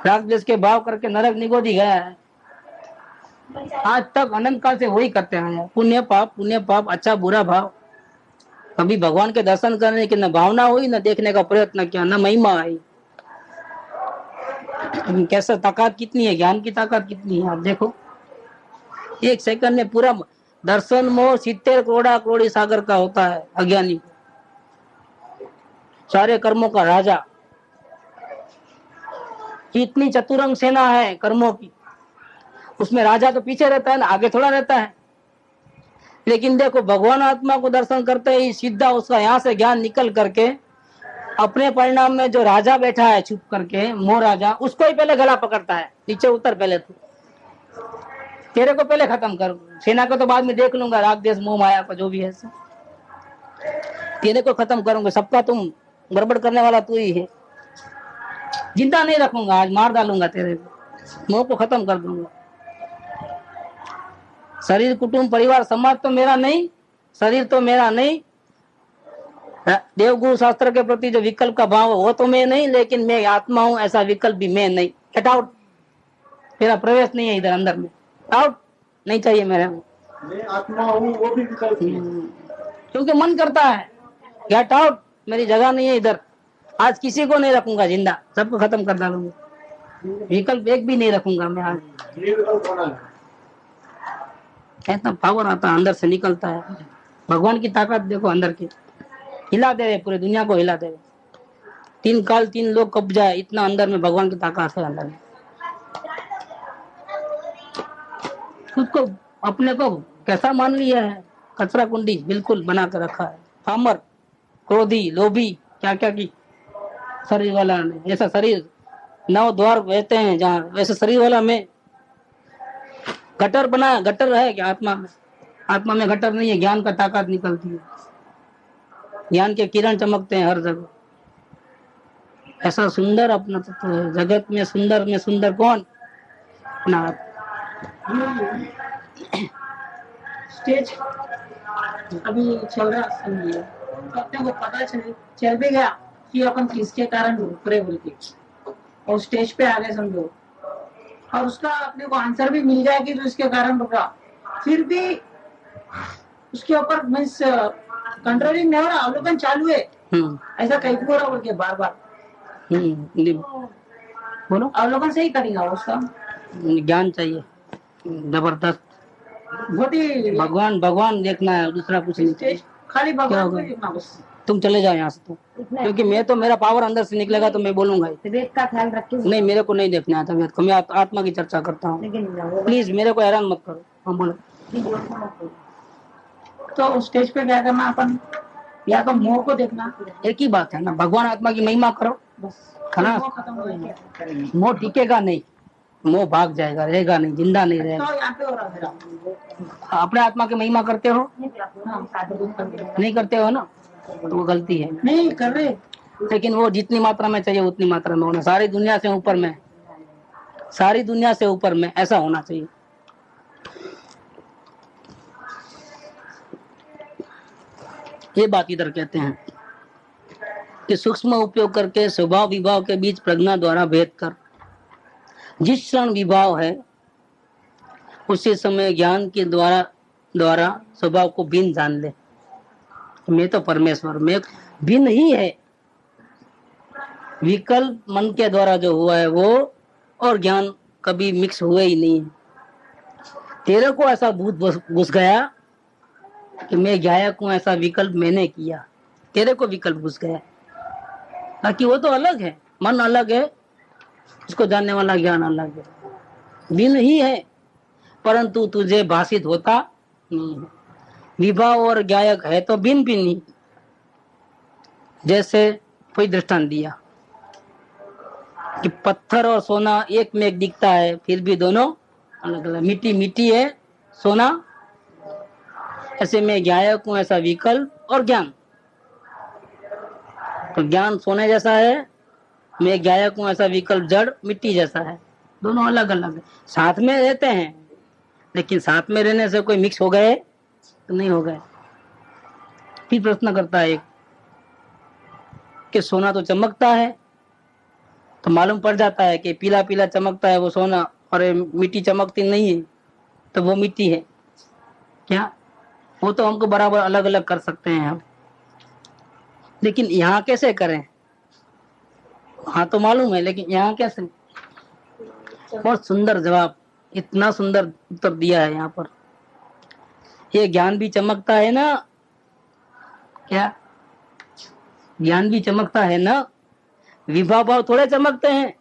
राग द्वेष के भाव करके नरक निगोदी गया है। आज तक अनंत काल से वही करते आए हैं, पुण्य पाप, अच्छा बुरा भाव। कभी भगवान के दर्शन करने की न भावना हुई, न देखने का प्रयत्न किया, न महिमा आई। कैसा ताकत कितनी है, ज्ञान की ताकत कितनी है, आप देखो। एक सेकंड में पूरा दर्शन मोह 70 करोड़ी सागर का होता है अज्ञानी, सारे कर्मों का राजा। इतनी चतुरंग सेना है कर्मों की, उसमें राजा तो पीछे रहता है ना, आगे थोड़ा रहता है। लेकिन देखो, भगवान आत्मा को दर्शन करते ही सीधा उसका यहाँ से ज्ञान निकल करके अपने परिणाम में जो राजा बैठा है छुप करके, मोह राजा, उसको ही पहले गला पकड़ता है, नीचे उतर पहले तू, तेरे को पहले खत्म कर, सेना को तो बाद में देख लूंगा, राग देश मोह माया का जो भी है, तेरे को खत्म करूंगा, सबका तुम गड़बड़ करने वाला तू ही है। जिंदा नहीं रखूंगा, आज मार डालूंगा तेरे को, मोह को खत्म कर दूंगा। शरीर कुटुंब परिवार समाज तो मेरा नहीं, शरीर तो मेरा नहीं, देवगुरु शास्त्र के प्रति जो विकल्प का भाव वो तो मैं नहीं, लेकिन मैं आत्मा हूं ऐसा विकल्प भी मैं नहीं। गेट आउट, मेरा प्रवेश नहीं है इधर अंदर में, आउट, नहीं चाहिए मेरे को। मैं आत्मा हूँ वो भी विकल्प नहीं है। क्योंकि मन करता है, गेट आउट, मेरी जगह नहीं है इधर, आज किसी को नहीं रखूंगा जिंदा, सबको खत्म कर डालूंगा, विकल्प एक भी नहीं रखूंगा मैं आज। ये विकल्प होना है। इतना पावर आता है, अंदर से निकलता है। भगवान की ताकत देखो अंदर की, हिला दे रहे, पूरी दुनिया को हिला दे रहे। 3 काल 3 लोग कब जाए, इतना अंदर में भगवान की ताकत है अंदर में। खुद को अपने को कैसा मान लिया है, कचरा कुंडी बिल्कुल बना कर रखा है। फामर, क्रोधी, लोभी, क्या क्या की शरीर वाला ने, ऐसा शरीर 9 द्वार बहते हैं जहाँ, वैसे शरीर वाला में गटर बना, गटर है क्या आत्मा में? आत्मा में गटर नहीं है, ज्ञान का ताकत निकलती है, ज्ञान के किरण चमकते हैं हर जगह। ऐसा सुंदर अपना तत्व है जगत में सुंदर कौन? अपना आप। स्टेज अभी चल रहा समझिए, तो अपने को पता चल भी गया कि अपन किसके कारण रुक रहे बोल के, और स्टेज पे आ गए समझो, और उसका अपने को आंसर भी मिल जाए कि जो इसके कारण रुका, फिर भी उसके ऊपर मीन्स कंट्रोलिंग नहीं हो रहा, अवलोकन चालू है, ऐसा कहीं भी हो रहा बोल के बार बार। बोलो, अवलोकन से ही करेगा उसका, ज्ञान चाहिए जबरदस्त। बहुत ही भगवान देखना है, दूसरा कुछ नहीं चाहिए। खाली क्या भगवान को होगा? देखना बस। तुम चले जाओ यहाँ से तो, क्योंकि मैं तो, मेरा पावर अंदर से निकलेगा तो मैं बोलूंगा ही। विवेक का ख्याल रखे। नहीं, मेरे को नहीं देखना आता, मैं आत्मा की चर्चा करता हूँ, प्लीज मेरे को हैरान मत करो। हाँ बोलो। तो स्टेज पे क्या करना अपन, या तो मोह को देखना, एक ही बात है ना, भगवान आत्मा की महिमा करो बस खलास। मोह खत्म हो गया। मोह टिकेगा नहीं, मोह भाग जाएगा, रहेगा नहीं, जिंदा नहीं रहेगा। तो यहाँ पे हो रहा है मेरा। अपने आत्मा की महिमा करते हो? हाँ, नहीं करते हो ना, तो वो गलती है। नहीं कर रहे, लेकिन वो जितनी मात्रा में चाहिए उतनी मात्रा में होना, सारी दुनिया से ऊपर में, सारी दुनिया से ऊपर में ऐसा होना चाहिए। ये बात इधर कहते हैं कि सूक्ष्म उपयोग करके स्वभाव विभाव के बीच प्रज्ञा द्वारा भेद कर जिस क्षण विभाव है उसी समय ज्ञान के द्वारा स्वभाव को भिन्न जान ले। मैं तो परमेश्वर, मैं भिन्न ही है। विकल्प मन के द्वारा जो हुआ है वो और ज्ञान कभी मिक्स हुए ही नहीं। तेरे को ऐसा भूत घुस गया कि मैं गायक हूं, ऐसा विकल्प मैंने किया, तेरे को विकल्प घुस गया। बाकी वो तो अलग है, मन अलग है, उसको जानने वाला ज्ञान अलग है, भिन्न ही है, परंतु तुझे भाषित होता नहीं है। विभाव और गायक है तो भिन्न भिन्न ही। जैसे कोई दृष्टांत दिया कि पत्थर और सोना एक में एक दिखता है, फिर भी दोनों अलग अलग। मिट्टी मिट्टी है, सोना, ऐसे मैं गायक हूं, ऐसा विकल्प और ज्ञान। तो ज्ञान सोने जैसा है, मैं गायक हूं, ऐसा विकल्प जड़ मिट्टी जैसा है। दोनों अलग अलग है, साथ में रहते हैं, लेकिन साथ में रहने से कोई मिक्स हो गए तो नहीं हो गए। फिर प्रश्न करता है एक कि सोना तो चमकता है, तो मालूम पड़ जाता है कि पीला पीला चमकता है वो सोना और ये मिट्टी चमकती नहीं है तो वो मिट्टी है क्या? वो तो हमको बराबर अलग अलग कर सकते हैं हम, लेकिन यहाँ कैसे करें? हाँ तो मालूम है, लेकिन यहाँ कैसे? बहुत सुंदर जवाब, इतना सुंदर उत्तर दिया है यहाँ पर। ये ज्ञान भी चमकता है ना, क्या ज्ञान भी चमकता है ना? विभा भाव थोड़े चमकते हैं।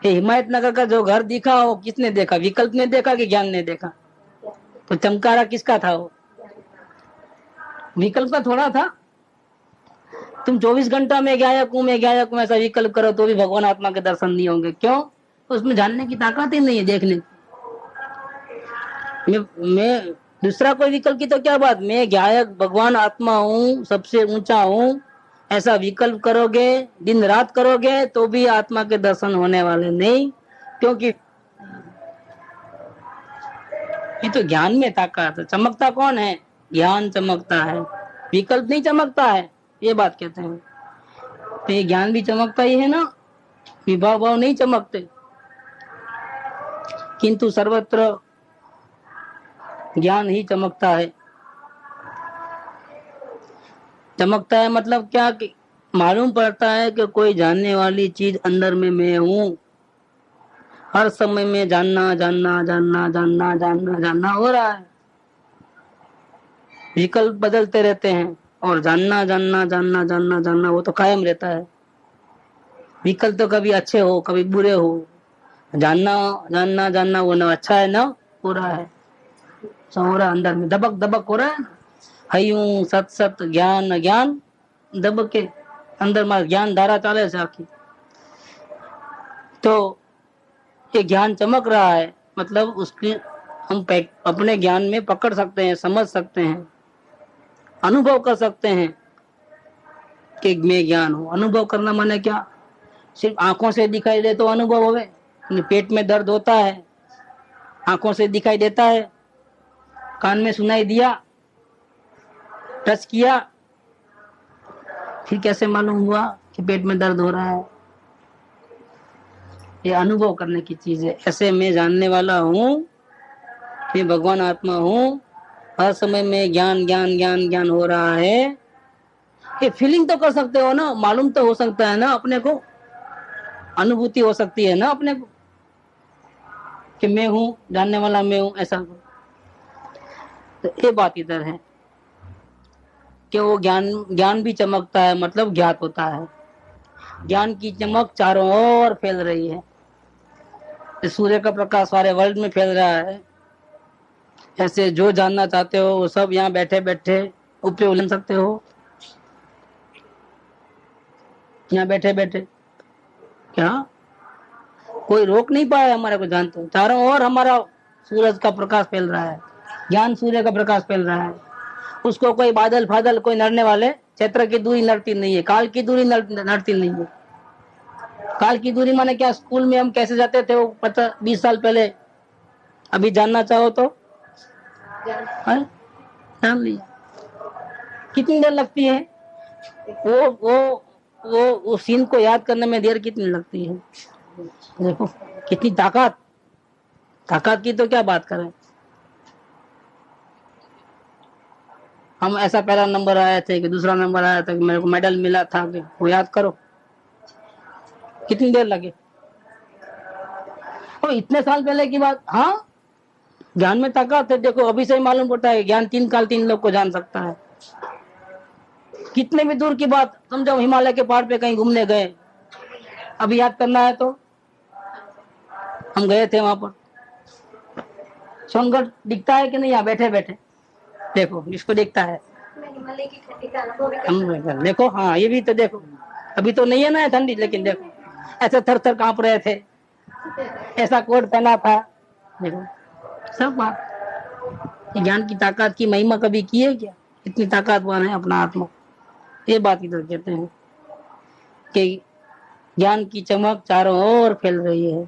ये हिमायतनगर का जो घर दिखा वो किसने देखा? विकल्प ने देखा कि ज्ञान ने देखा? तो चमकारा किसका था? वो विकल्प का थोड़ा था। तुम 24 घंटा में गायक हूं ऐसा विकल्प करो तो भी भगवान आत्मा के दर्शन नहीं होंगे। क्यों? उसमें जानने की ताकत ही नहीं है, देखने की। मैं दूसरा कोई विकल्प की तो क्या बात, मैं गायक भगवान आत्मा हूँ, सबसे ऊंचा हूँ, ऐसा विकल्प करोगे, दिन रात करोगे तो भी आत्मा के दर्शन होने वाले नहीं। क्योंकि ये तो ज्ञान में ताकत है। चमकता कौन है? ज्ञान चमकता है, विकल्प नहीं चमकता है, ये बात कहते हैं। तो ये ज्ञान भी चमकता ही है ना, विभाव भाव नहीं चमकते। किंतु सर्वत्र ज्ञान ही चमकता है। चमकता है मतलब क्या कि मालूम पड़ता है कि कोई जानने वाली चीज अंदर में मैं हूँ। हर समय में जानना जानना जानना जानना जानना जानना हो रहा है। विकल्प बदलते रहते हैं और जानना जानना जानना जानना जानना वो तो कायम रहता है। विकल्प तो कभी अच्छे हो कभी बुरे हो, जानना जानना जानना वो ना अच्छा है ना बुरा है, सब हो रहा है अंदर में, दबक दबक हो रहा है। हयूं सत सत ज्ञान अज्ञान दबक के अंदर में ज्ञान धारा चाले से आखी। तो ये ज्ञान चमक रहा है मतलब उसके हम अपने ज्ञान में पकड़ सकते हैं, समझ सकते हैं, अनुभव कर सकते हैं कि मैं ज्ञान हूँ। अनुभव करना माने क्या? सिर्फ आंखों से दिखाई दे तो अनुभव होवे? पेट में दर्द होता है, आंखों से दिखाई देता है, कान में सुनाई दिया, टच किया, फिर कैसे मालूम हुआ कि पेट में दर्द हो रहा है? ये अनुभव करने की चीज है। ऐसे मैं जानने वाला हूँ, मैं भगवान आत्मा हूँ, हर समय में ज्ञान ज्ञान ज्ञान ज्ञान हो रहा है। ये फीलिंग तो कर सकते हो ना, मालूम तो हो सकता है ना अपने को, अनुभूति हो सकती है ना अपने को कि मैं हूँ, जानने वाला मैं हूँ, ऐसा। तो ये बात इधर है कि वो ज्ञान भी चमकता है मतलब ज्ञात होता है। ज्ञान की चमक चारों ओर फैल रही है। सूर्य का प्रकाश सारे वर्ल्ड में फैल रहा है। ऐसे जो जानना चाहते हो वो सब यहाँ बैठे बैठे उपयोग ले सकते हो, यहाँ बैठे बैठे। क्या कोई रोक नहीं पाया हमारे को जानते हो? चारों ओर हमारा सूरज का प्रकाश फैल रहा है, ज्ञान सूर्य का प्रकाश फैल रहा है। उसको कोई बादल फादल कोई नड़ने वाले, क्षेत्र की दूरी नड़ती नहीं है, काल की दूरी नड़ती नहीं है। काल की दूरी माने क्या? स्कूल में हम कैसे जाते थे वो 50-20 साल पहले, अभी जानना चाहो तो जान लिया। कितनी देर लगती है वो सीन को याद करने में? देर कितनी लगती है? देखो कितनी ताकत की तो क्या बात करें। हम ऐसा पहला नंबर आए थे कि दूसरा नंबर आया था कि मेरे को मेडल मिला था कि वो याद करो, कितनी देर लगे? और इतने साल पहले की बात। हाँ ज्ञान में ताकत है। देखो अभी से ही मालूम पड़ता है ज्ञान 3 काल 3 लोग को जान सकता है। कितने भी दूर की बात, समझो हिमालय के पहाड़ पे कहीं घूमने गए, अभी याद करना है तो हम गए थे वहां पर, सोनगढ़ दिखता है कि नहीं? यहाँ बैठे बैठे देखो, इसको दिखता है हम देखो। हाँ ये भी तो देखो, अभी तो नहीं है ना ठंडी, लेकिन देखो ऐसे थर थर कांप रहे थे, ऐसा कोट पहना था। देखो सब बात ज्ञान की ताकत की महिमा कभी की है क्या? इतनी ताकतवान है अपना आत्मा। ये बात इधर कहते हैं कि ज्ञान की चमक चारों ओर फैल रही है।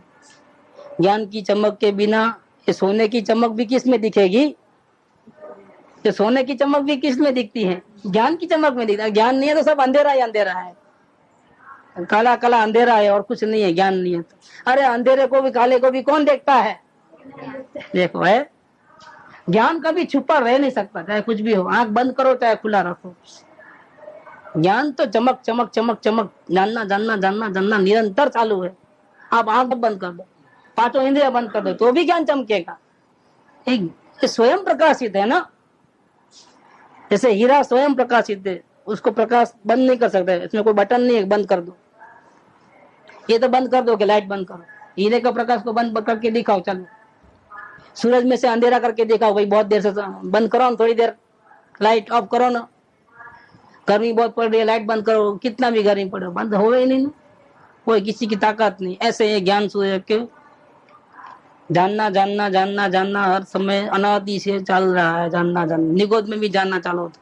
ज्ञान की चमक के बिना ये सोने की चमक भी किस में दिखेगी? ये सोने की चमक भी किस में दिखती है? ज्ञान की चमक में दिखता है। ज्ञान नहीं है तो सब अंधेरा ही अंधेरा है। काला काला अंधेरा है और कुछ नहीं है, ज्ञान नहीं है। अरे अंधेरे को भी काले को भी कौन देखता है? देखो है, ज्ञान कभी छुपा रह नहीं सकता, चाहे कुछ भी हो, आंख बंद करो चाहे खुला रखो। ज्ञान तो चमक चमक चमक चमक, जानना जानना जानना जानना निरंतर चालू है। आप आंख बंद कर दो, पांचों इंद्रिया बंद कर दो, तो भी ज्ञान चमकेगा। एक स्वयं प्रकाशित है ना, जैसे हीरा स्वयं प्रकाशित है, उसको प्रकाश बंद नहीं कर सकते, इसमें कोई बटन नहीं है बंद कर दो। ये तो बंद कर दो कि लाइट बंद करो, हीरे का प्रकाश को बंद करके दिखाओ, चलो। सूरज में से अंधेरा करके दिखाओ भाई, बहुत देर से बंद करो ना, थोड़ी देर लाइट ऑफ करो ना। गर्मी बहुत पड़ रही है, लाइट बंद करो, कितना भी गर्मी पड़े बंद हो ही नहीं ना, कोई किसी की ताकत नहीं। ऐसे ये ज्ञान सूर्य के जानना जानना जानना जानना हर समय अनादि से चल रहा है। जानना जानना, निगोद में भी जानना चालू होता,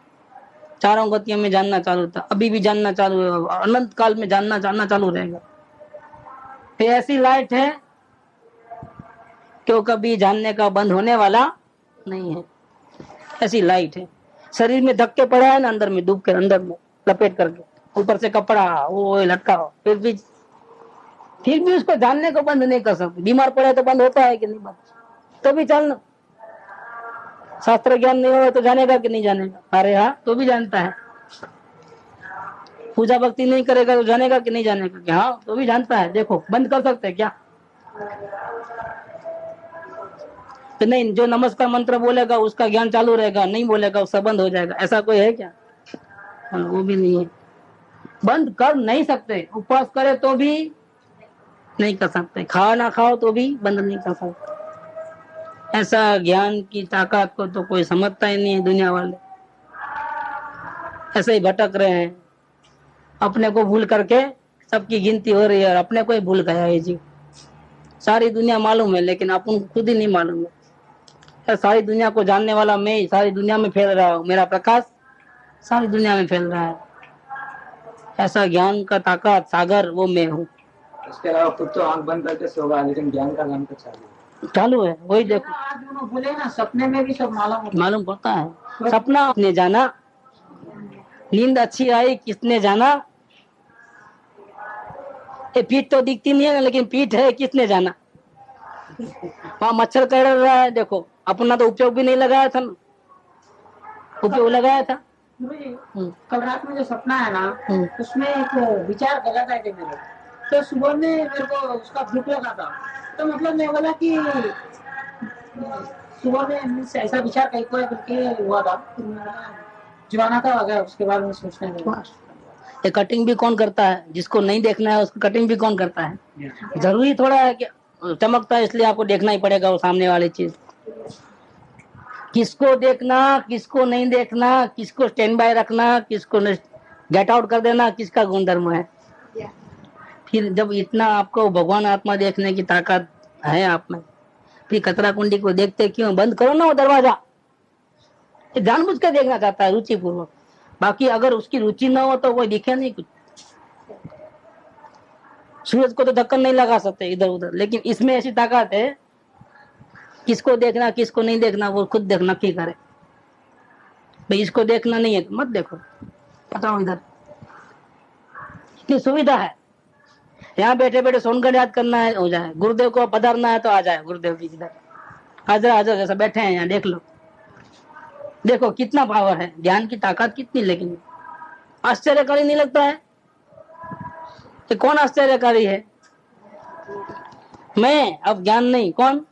चारों गतियों में जानना चालू होता, अभी भी जानना चालू है, अनंत काल में जानना जानना चालू रहेगा। तो ऐसी लाइट है क्यों कभी जानने का बंद होने वाला नहीं है, ऐसी लाइट है। शरीर में धक्के पड़ा है ना, अंदर में डूब कर, अंदर में लपेट करके, ऊपर से कपड़ा वो लटका हो, फिर भी उसको जानने को बंद नहीं कर सकते। बीमार पड़े तो बंद होता है कि नहीं बंद, तो भी चलना। शास्त्र ज्ञान नहीं होगा तो जानेगा कि नहीं जानेगा? अरे हाँ, तो भी जानता है। पूजा भक्ति नहीं करेगा तो जानेगा कि नहीं जानेगा? कि हाँ, तो भी जानता है। देखो, बंद कर सकते हैं क्या? तो नहीं, जो नमस्कार मंत्र बोलेगा उसका ज्ञान चालू रहेगा, नहीं बोलेगा उसका बंद हो जाएगा, ऐसा कोई है क्या? वो भी नहीं है, बंद कर नहीं सकते। उपवास करे तो भी नहीं कर सकते, खाओ ना खाओ तो भी बंद नहीं कर सकते। ऐसा ज्ञान की ताकत को तो कोई समझता ही नहीं है, दुनिया वाले ऐसे ही भटक रहे हैं। अपने को भूल करके सबकी गिनती हो रही है और अपने को ही भूल गया है जी। सारी दुनिया मालूम है लेकिन अपन खुद ही नहीं मालूम है। सारी दुनिया को जानने वाला मैं ही सारी दुनिया में फैल रहा हूँ, मेरा प्रकाश सारी दुनिया में फैल रहा है। ऐसा ज्ञान का ताकत सागर वो मैं हूँ। इसके अलावा खुद तो आंख बंद करके सोगा, लेकिन ज्ञान का काम तो चालू है। वही देखो, आज बोले ना, सपने में भी सब मालूम पड़ता है। सपना किसने जाना, नींद अच्छी आई किसने जाना। ये पीठ तो दिखती नहीं है ना, लेकिन पीठ है किसने जाना। वहाँ मच्छर कड़ रहा है, देखो अपना तो उपयोग भी नहीं लगाया था ना, उपयोग लगाया था। कल रात में जो सपना है ना, उसमें एक विचार गलत आए थे मेरे, तो सुबह में मेरे को उसका भूख लगा था, तो मतलब मैं बोला कि सुबह में ऐसा विचार कहीं को हुआ था, जुबाना था अगर उसके बाद में सोचने लगा। ये कटिंग भी कौन करता है? जिसको नहीं देखना है उसको कटिंग भी कौन करता है? जरूरी थोड़ा है कि चमकता है इसलिए आपको देखना ही पड़ेगा वो सामने वाली चीज। किसको देखना, किसको नहीं देखना, किसको स्टैंड बाय रखना, किसको गेट आउट कर देना, किसका गुणधर्म है। फिर जब इतना आपको भगवान आत्मा देखने की ताकत है आप में, फिर कतरा कुंडी को देखते क्यों? बंद करो ना वो दरवाजा। जानबूझ के देखना चाहता है रुचि पूर्वक, बाकी अगर उसकी रुचि ना हो तो वो दिखे नहीं कुछ। सूरज को तो ढक्कन नहीं लगा सकते इधर उधर, लेकिन इसमें ऐसी ताकत है, किसको देखना किसको नहीं देखना वो खुद देख नक्की करे। भाई इसको देखना नहीं है तो मत देखो, बताओ। इधर इतनी सुविधा है, यहाँ बैठे बैठे सोनगढ़ याद करना है हो जाए, गुरुदेव को पधारना है तो आ जाए गुरुदेव जी इधर हाजर हाजर जैसा बैठे हैं यहाँ, देख लो। देखो कितना पावर है, ज्ञान की ताकत कितनी। लेकिन आश्चर्यकारी नहीं लगता है? तो कौन आश्चर्यकारी है? मैं, अब ज्ञान नहीं, कौन?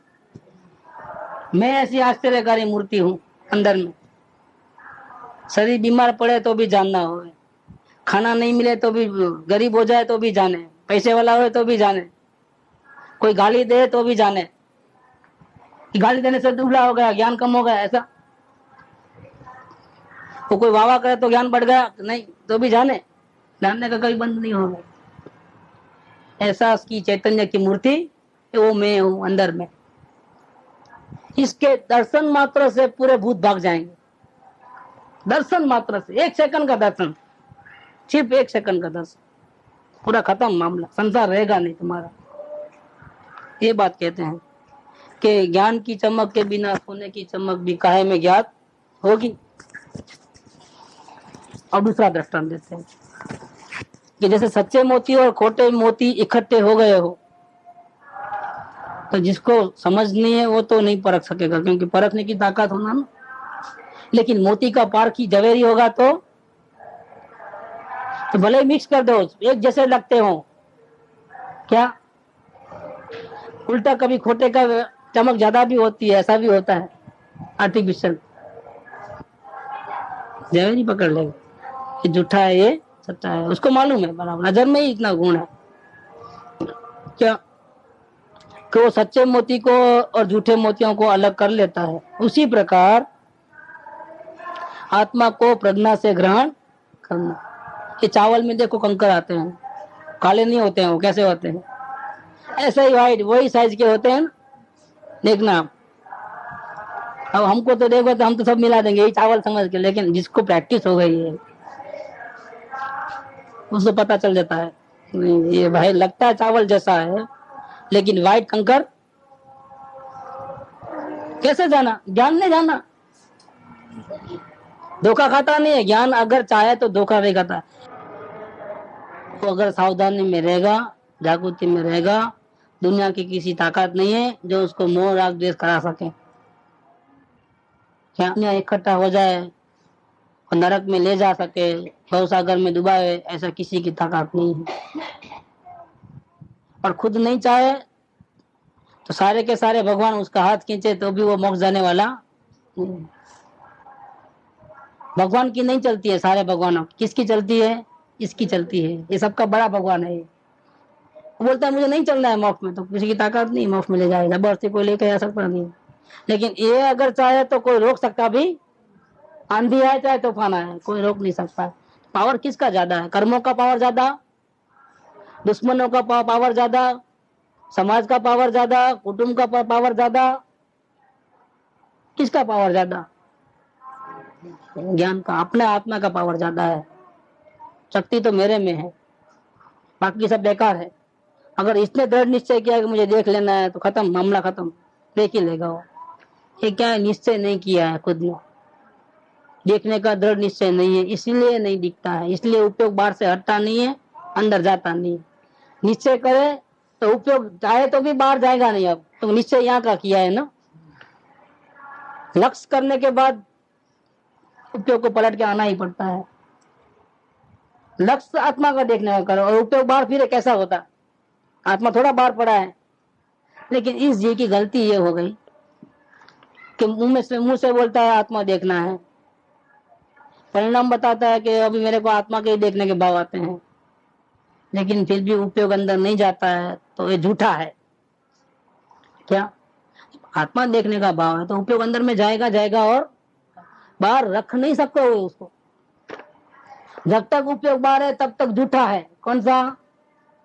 मैं ऐसी आश्चर्यकारी मूर्ति हूँ अंदर में। शरीर बीमार पड़े तो भी जानना हो, खाना नहीं मिले तो भी, गरीब हो जाए तो भी जाने, पैसे वाला हो तो भी जाने, कोई गाली दे तो भी जाने कि गाली देने से दुबला हो गया, ज्ञान कम हो गया, ऐसा। तो कोई वाह करे तो ज्ञान बढ़ गया, नहीं तो भी जाने, जानने का कभी बंद नहीं होगा। ऐसा की चैतन्य की मूर्ति वो मैं हूँ अंदर में। इसके दर्शन मात्र से पूरे भूत भाग जाएंगे। दर्शन मात्र से, 1 सेकंड का दर्शन, सिर्फ 1 सेकंड का दर्शन, पूरा खत्म मामला, संसार रहेगा नहीं तुम्हारा। ये बात कहते हैं कि ज्ञान की चमक के बिना सोने की चमक भी काहे में ज्ञात होगी। और दूसरा दृष्टांत देते हैं, कि जैसे सच्चे मोती और खोटे मोती इकट्ठे हो गए हो, तो जिसको समझ नहीं है वो तो नहीं परख सकेगा, क्योंकि परखने की ताकत होना ना। लेकिन मोती का पारखी जवेरी होगा तो भले ही मिक्स कर दो, एक जैसे लगते हो, क्या उल्टा कभी खोटे का चमक ज्यादा भी होती है, ऐसा भी होता है आर्टिफिशियल। जवेरी पकड़ लेगा ये झूठा है ये सच्चा है, उसको मालूम है बराबर, नजर में ही इतना गुण है क्या कि वो सच्चे मोती को और झूठे मोतियों को अलग कर लेता है। उसी प्रकार आत्मा को प्रज्ञा से ग्रहण करना। ये चावल में देखो कंकर आते हैं, काले नहीं होते हैं, वो कैसे होते हैं, ऐसे ही वाइट वही साइज के होते हैं, देखना। अब हमको तो देखो तो हम तो सब मिला देंगे यही चावल समझ के, लेकिन जिसको प्रैक्टिस हो गई है उसको पता चल जाता है ये भाई लगता है चावल जैसा है, लेकिन वाइट कंकर कैसे जाना, ज्ञान नहीं जाना, धोखा खाता नहीं है। ज्ञान अगर चाहे तो धोखा नहीं खाता, तो अगर सावधानी में रहेगा, जागृति में रहेगा, दुनिया की किसी ताकत नहीं है जो उसको मोह राग द्वेष करा सके। क्या इकट्ठा हो जाए और नरक में ले जा सके, भवसागर में डुबाए, ऐसा किसी की ताकत नहीं है। और खुद नहीं चाहे तो सारे के सारे भगवान उसका हाथ खींचे तो भी वो मोक्ष जाने वाला नहीं। भगवान की नहीं चलती है, सारे भगवानों किसकी चलती है, इसकी चलती है। ये सबका बड़ा भगवान है। वो बोलता है मुझे नहीं चलना है मोक्ष में, तो किसी की ताकत नहीं मोक्ष में ले जाएगा, जबरदस्ती कोई लेके जा सकता नहीं। लेकिन ये अगर चाहे तो कोई रोक सकता भी, आंधी आए चाहे तूफान आए, कोई रोक नहीं सकता। पावर किसका ज्यादा है, कर्मों का पावर ज्यादा, दुश्मनों का पावर ज्यादा, समाज का पावर ज्यादा, कुटुंब का पावर ज्यादा, किसका पावर ज्यादा, ज्ञान का, अपने आत्मा का पावर ज्यादा है। शक्ति तो मेरे में है, बाकी सब बेकार है। अगर इसने दृढ़ निश्चय किया कि मुझे देख लेना है तो खत्म, मामला खत्म, देख ही लेगा वो। ये क्या है, निश्चय नहीं किया है खुद ने, देखने का दृढ़ निश्चय नहीं है, इसलिए नहीं दिखता है, इसलिए उपयोग बाहर से हटता नहीं है, अंदर जाता नहीं है। निश्चय करे तो उपयोग चाहे तो भी बाहर जाएगा नहीं। अब तो निश्चय यहाँ का किया है ना, लक्ष्य करने के बाद उपयोग को पलट के आना ही पड़ता है। लक्ष्य आत्मा का देखने का करो और उपयोग बाहर फिर कैसा होता, आत्मा थोड़ा बाहर पड़ा है। लेकिन इस जी की गलती ये हो गई कि मुंह से बोलता है आत्मा देखना है, परिणाम बताता है कि अभी मेरे को आत्मा के ही देखने के भाव आते हैं, लेकिन फिर भी उपयोग अंदर नहीं जाता है, तो ये झूठा है। क्या आत्मा देखने का भाव है तो उपयोग अंदर में जाएगा जाएगा और बाहर रख नहीं सकते हो उसको। जब तक उपयोग बाहर है तब तक झूठा है। कौन सा,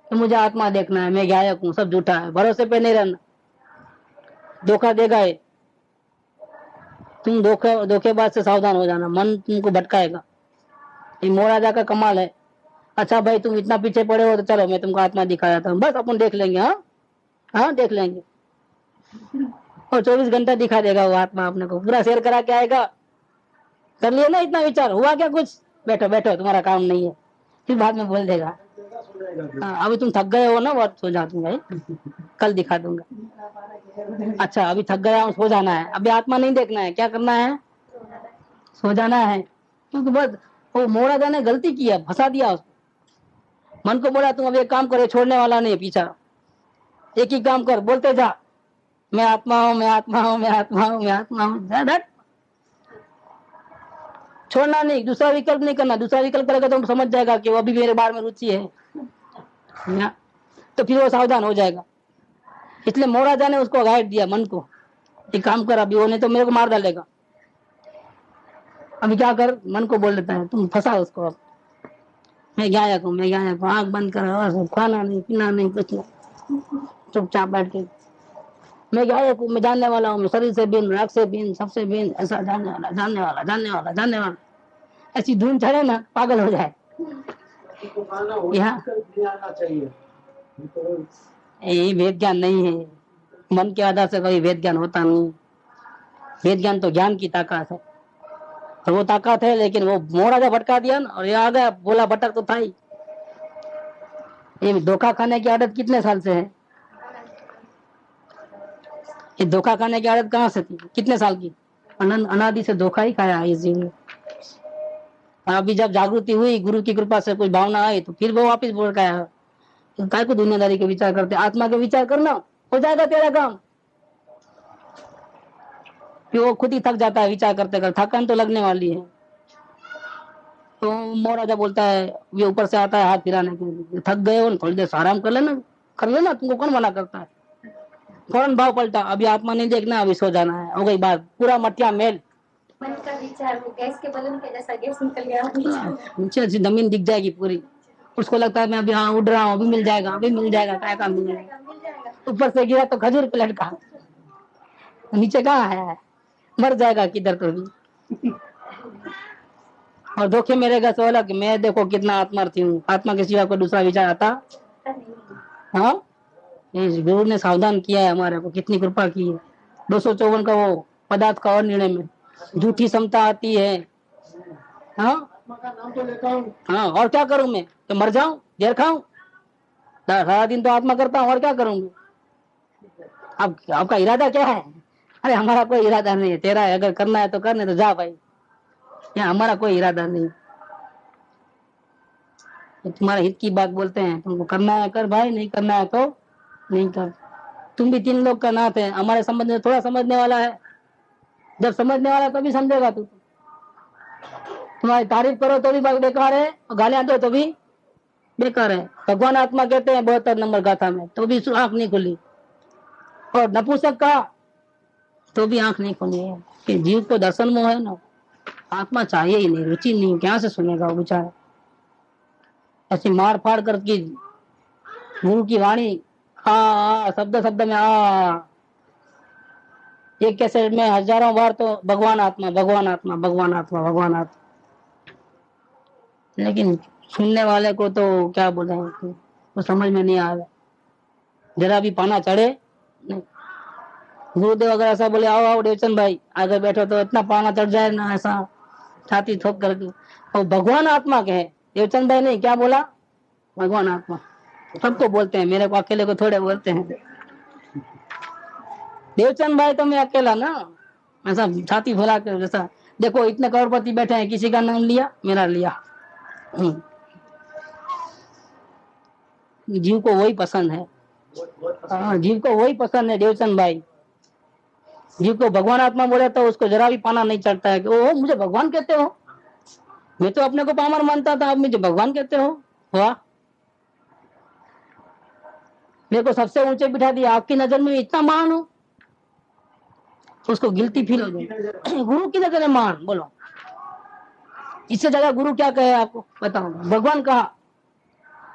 तो मुझे आत्मा देखना है, मैं गायक हूं, सब झूठा है। भरोसे पे नहीं रहना, धोखा देगा ये। तुम धोखेबाज से सावधान हो जाना, मन तुमको भटकाएगा। ये महाराजा का कमाल है। अच्छा भाई तुम इतना पीछे पड़े हो तो चलो मैं तुमको आत्मा दिखा जाता हूँ, बस अपन देख लेंगे। हाँ हाँ देख लेंगे, और 24 घंटा दिखा देगा वो आत्मा अपने को, पूरा शेयर करा के आएगा। कर लिया ना इतना विचार, हुआ क्या कुछ, बैठो बैठो तुम्हारा काम नहीं है, फिर बाद में बोल देगा अभी तुम थक गए हो ना, बहुत सो जा दूंगा, कल दिखा दूंगा। अच्छा अभी थक गया हूँ, सो जाना है, अभी आत्मा नहीं देखना है, क्या करना है, सो जाना है। क्योंकि बस वो महाराजा ने गलती की है, फंसा दिया उसको। मन को बोला तुम अब एक काम करे, छोड़ने वाला नहीं है पीछा, एक ही काम कर, बोलते जा मैं आत्मा हूँ, मैं आत्मा हूँ, मैं आत्मा हूँ, मैं आत्मा हूँ। छोड़ना नहीं, दूसरा विकल्प नहीं करना। दूसरा विकल्प करेगा तो समझ जाएगा कि वो अभी मेरे बारे में रुचि है ना, तो फिर वो सावधान हो जाएगा। इसलिए महाराजा ने उसको गाइड दिया मन को, एक काम कर अभी, वो नहीं तो मेरे को मार डालेगा। अभी क्या कर, मन को बोल देता है, तुम फंसा उसको। अब मैं गायक हूँ, मैं गायक हूँ, आँख बंद कर, खाना नहीं पीना नहीं कुछ नहीं, चुपचाप बैठ के मैं गायक हूँ, मैं जानने वाला हूँ, मैं शरीर से भिन्न, राग से भिन्न, सबसे भिन्न, ऐसा जानने वाला जानने वाला जानने वाला जानने वाला। ऐसी धुन चढ़े ना, पागल हो जाए। यहाँ यही वेद ज्ञान नहीं है, मन के आधार से कभी वेद ज्ञान होता नहीं। वेद ज्ञान तो ज्ञान की ताकत है, और वो ताकत है, लेकिन वो महाराजा भटका दिया ना, और ये आ गया, बोला भटक तो था ही। ये धोखा खाने की आदत कितने साल से है? ये धोखा खाने की आदत कहाँ से थी? कितने साल की? अनादि से धोखा ही खाया है इस जीवन में। अभी जब जागृति हुई, गुरु की कृपा से कोई भावना आई, तो फिर वो वापस बोल के आया, काय को दुनियादारी के विचार करते, आत्मा के विचार करना, हो जाएगा तेरा काम। फिर वो खुद ही थक जाता है विचार करते करते, थकान तो लगने वाली है। तो महाराजा बोलता है, ये ऊपर से आता है हाथ फिराने के लिए, थक गए हो थोड़ी देर आराम कर लेना, तुमको कौन मना करता है। फौरन भाव पलटा, अभी आत्मा नहीं देखना, अभी सो जाना है, हो गई बात, पूरा मटिया मेल। मन का विचार वो गैस के बलन के जैसा गैस निकल गया, नीचे से जमीन दिख जाएगी पूरी, उसको लगता है मैं अभी हाँ उड़ रहा हूँ, अभी मिल जाएगा, क्या काम मिल जाएगा। ऊपर से गिरा तो खजूर प्लेट का, नीचे कहाँ है, मर जाएगा किधर तो भी। और धोखे मेरे का सवाल कि मैं देखो कितना आत्मार्थी हूँ, आत्मा के सिवा कोई दूसरा विचार आता। हाँ, इस गुरु ने सावधान किया है हमारे को, कितनी कृपा की है। 254 का वो पदार्थ का और निर्णय में झूठी समता आती है। हाँ का नाम तो लेता हूँ। हाँ, और क्या करूं मैं, तो मर जाऊं, जहर खाऊं, सारा दिन तो आत्मा करता हूँ, और क्या करूं मैं। अब आपका इरादा क्या है? अरे हमारा कोई इरादा नहीं है, तेरा है, अगर करना है तो करने तो जा भाई, यहाँ हमारा कोई इरादा नहीं। तुम्हारे हित की बात बोलते हैं, तुमको करना है कर भाई, नहीं करना है तो नहीं कर। तुम भी 3 लोग का नाथ है, हमारे संबंध में थोड़ा समझने वाला है, जब समझने वाला तभी समझेगा तू। तुम्हारी तारीफ करो तो भी बेकार है, और गालियां दो तो भी बेकार है। भगवान आत्मा कहते हैं 72 नंबर गाथा में, तो भी आंख नहीं खुली, और नपुंसक का तो भी आंख नहीं खुली है कि जीव को दर्शन मोह है ना, आत्मा चाहिए ही नहीं, रुचि नहीं, क्या से सुनेगा वो बेचारा। ऐसी मार फाड़ करके गुरु की वाणी शब्द शब्द में एक कैसे में हजारों बार तो भगवान आत्मा भगवान आत्मा भगवान आत्मा भगवान आत्मा, लेकिन सुनने वाले को तो क्या बोले, वो समझ में नहीं आ रहा, जरा भी पाना चढ़े नहीं। गुरुदेव अगर ऐसा बोले आओ आओ देवचंद भाई आगे बैठो, तो इतना पाना चढ़ जाए ना, ऐसा छाती ठोक करके। और भगवान आत्मा कहे, देवचंद भाई नहीं, क्या बोला, भगवान आत्मा। सबको बोलते हैं, मेरे को अकेले को थोड़े बोलते हैं। देवचंद भाई तो मैं अकेला ना, ऐसा छाती फैला कर, जैसा देखो इतने करोड़पति बैठे हैं, किसी का नाम लिया, मेरा लिया। जीव को वही पसंद है, जीव को वही पसंद है देवचंद भाई। जीव को भगवान आत्मा बोले तो उसको जरा भी पाना नहीं चढ़ता है कि ओ मुझे भगवान कहते हो, मैं तो अपने को पामर मानता था, आप मुझे भगवान कहते हो, वाह, मेरे को सबसे ऊंचे बिठा दिया, आपकी नजर में इतना महान हो, उसको गिल्टी फील हो गई। गुरु की नजर में महान, बोलो इससे ज्यादा गुरु क्या कहे आपको, बताओ। भगवान कहा,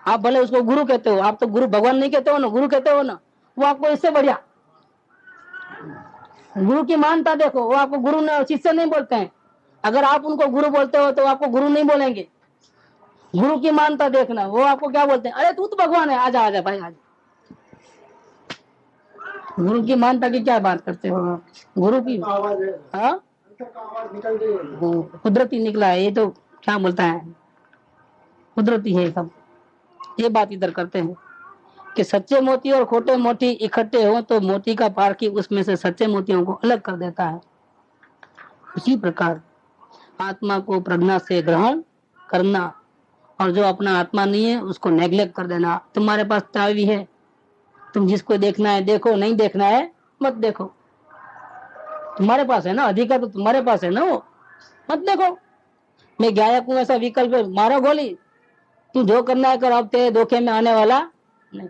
आप भले उसको गुरु कहते हो, आप तो गुरु भगवान नहीं कहते हो ना, गुरु कहते हो ना, वो आपको इससे बढ़िया। गुरु की मानता देखो, वो आपको गुरु ने शिष्य नहीं बोलते हैं। अगर आप उनको गुरु बोलते हो तो आपको गुरु नहीं बोलेंगे। गुरु की मानता देखना, वो आपको क्या बोलते हैं, अरे तू तो भगवान है, आजा आजा भाई आजा। गुरु की मानता की क्या बात करते हो, गुरु की हाँ कुदरती निकला है, ये तो क्या बोलता है, कुदरती है सब। ये बात इधर करते हैं कि सच्चे मोती और खोटे मोती इकट्ठे हो तो मोती का पारखी उसमें से सच्चे मोतियों को अलग कर देता है। उसी प्रकार आत्मा को प्रज्ञा से ग्रहण करना, और जो अपना आत्मा नहीं है उसको नेग्लेक्ट कर देना। तुम्हारे पास चाबी है, तुम जिसको देखना है देखो, नहीं देखना है मत देखो, तुम्हारे पास है ना अधिकार, तो तुम्हारे पास है ना, वो मत देखो। मैं गायक हूं ऐसा विकल्प, मारो गोली, तू जो करना है कर, अब तेरे धोखे में आने वाला नहीं।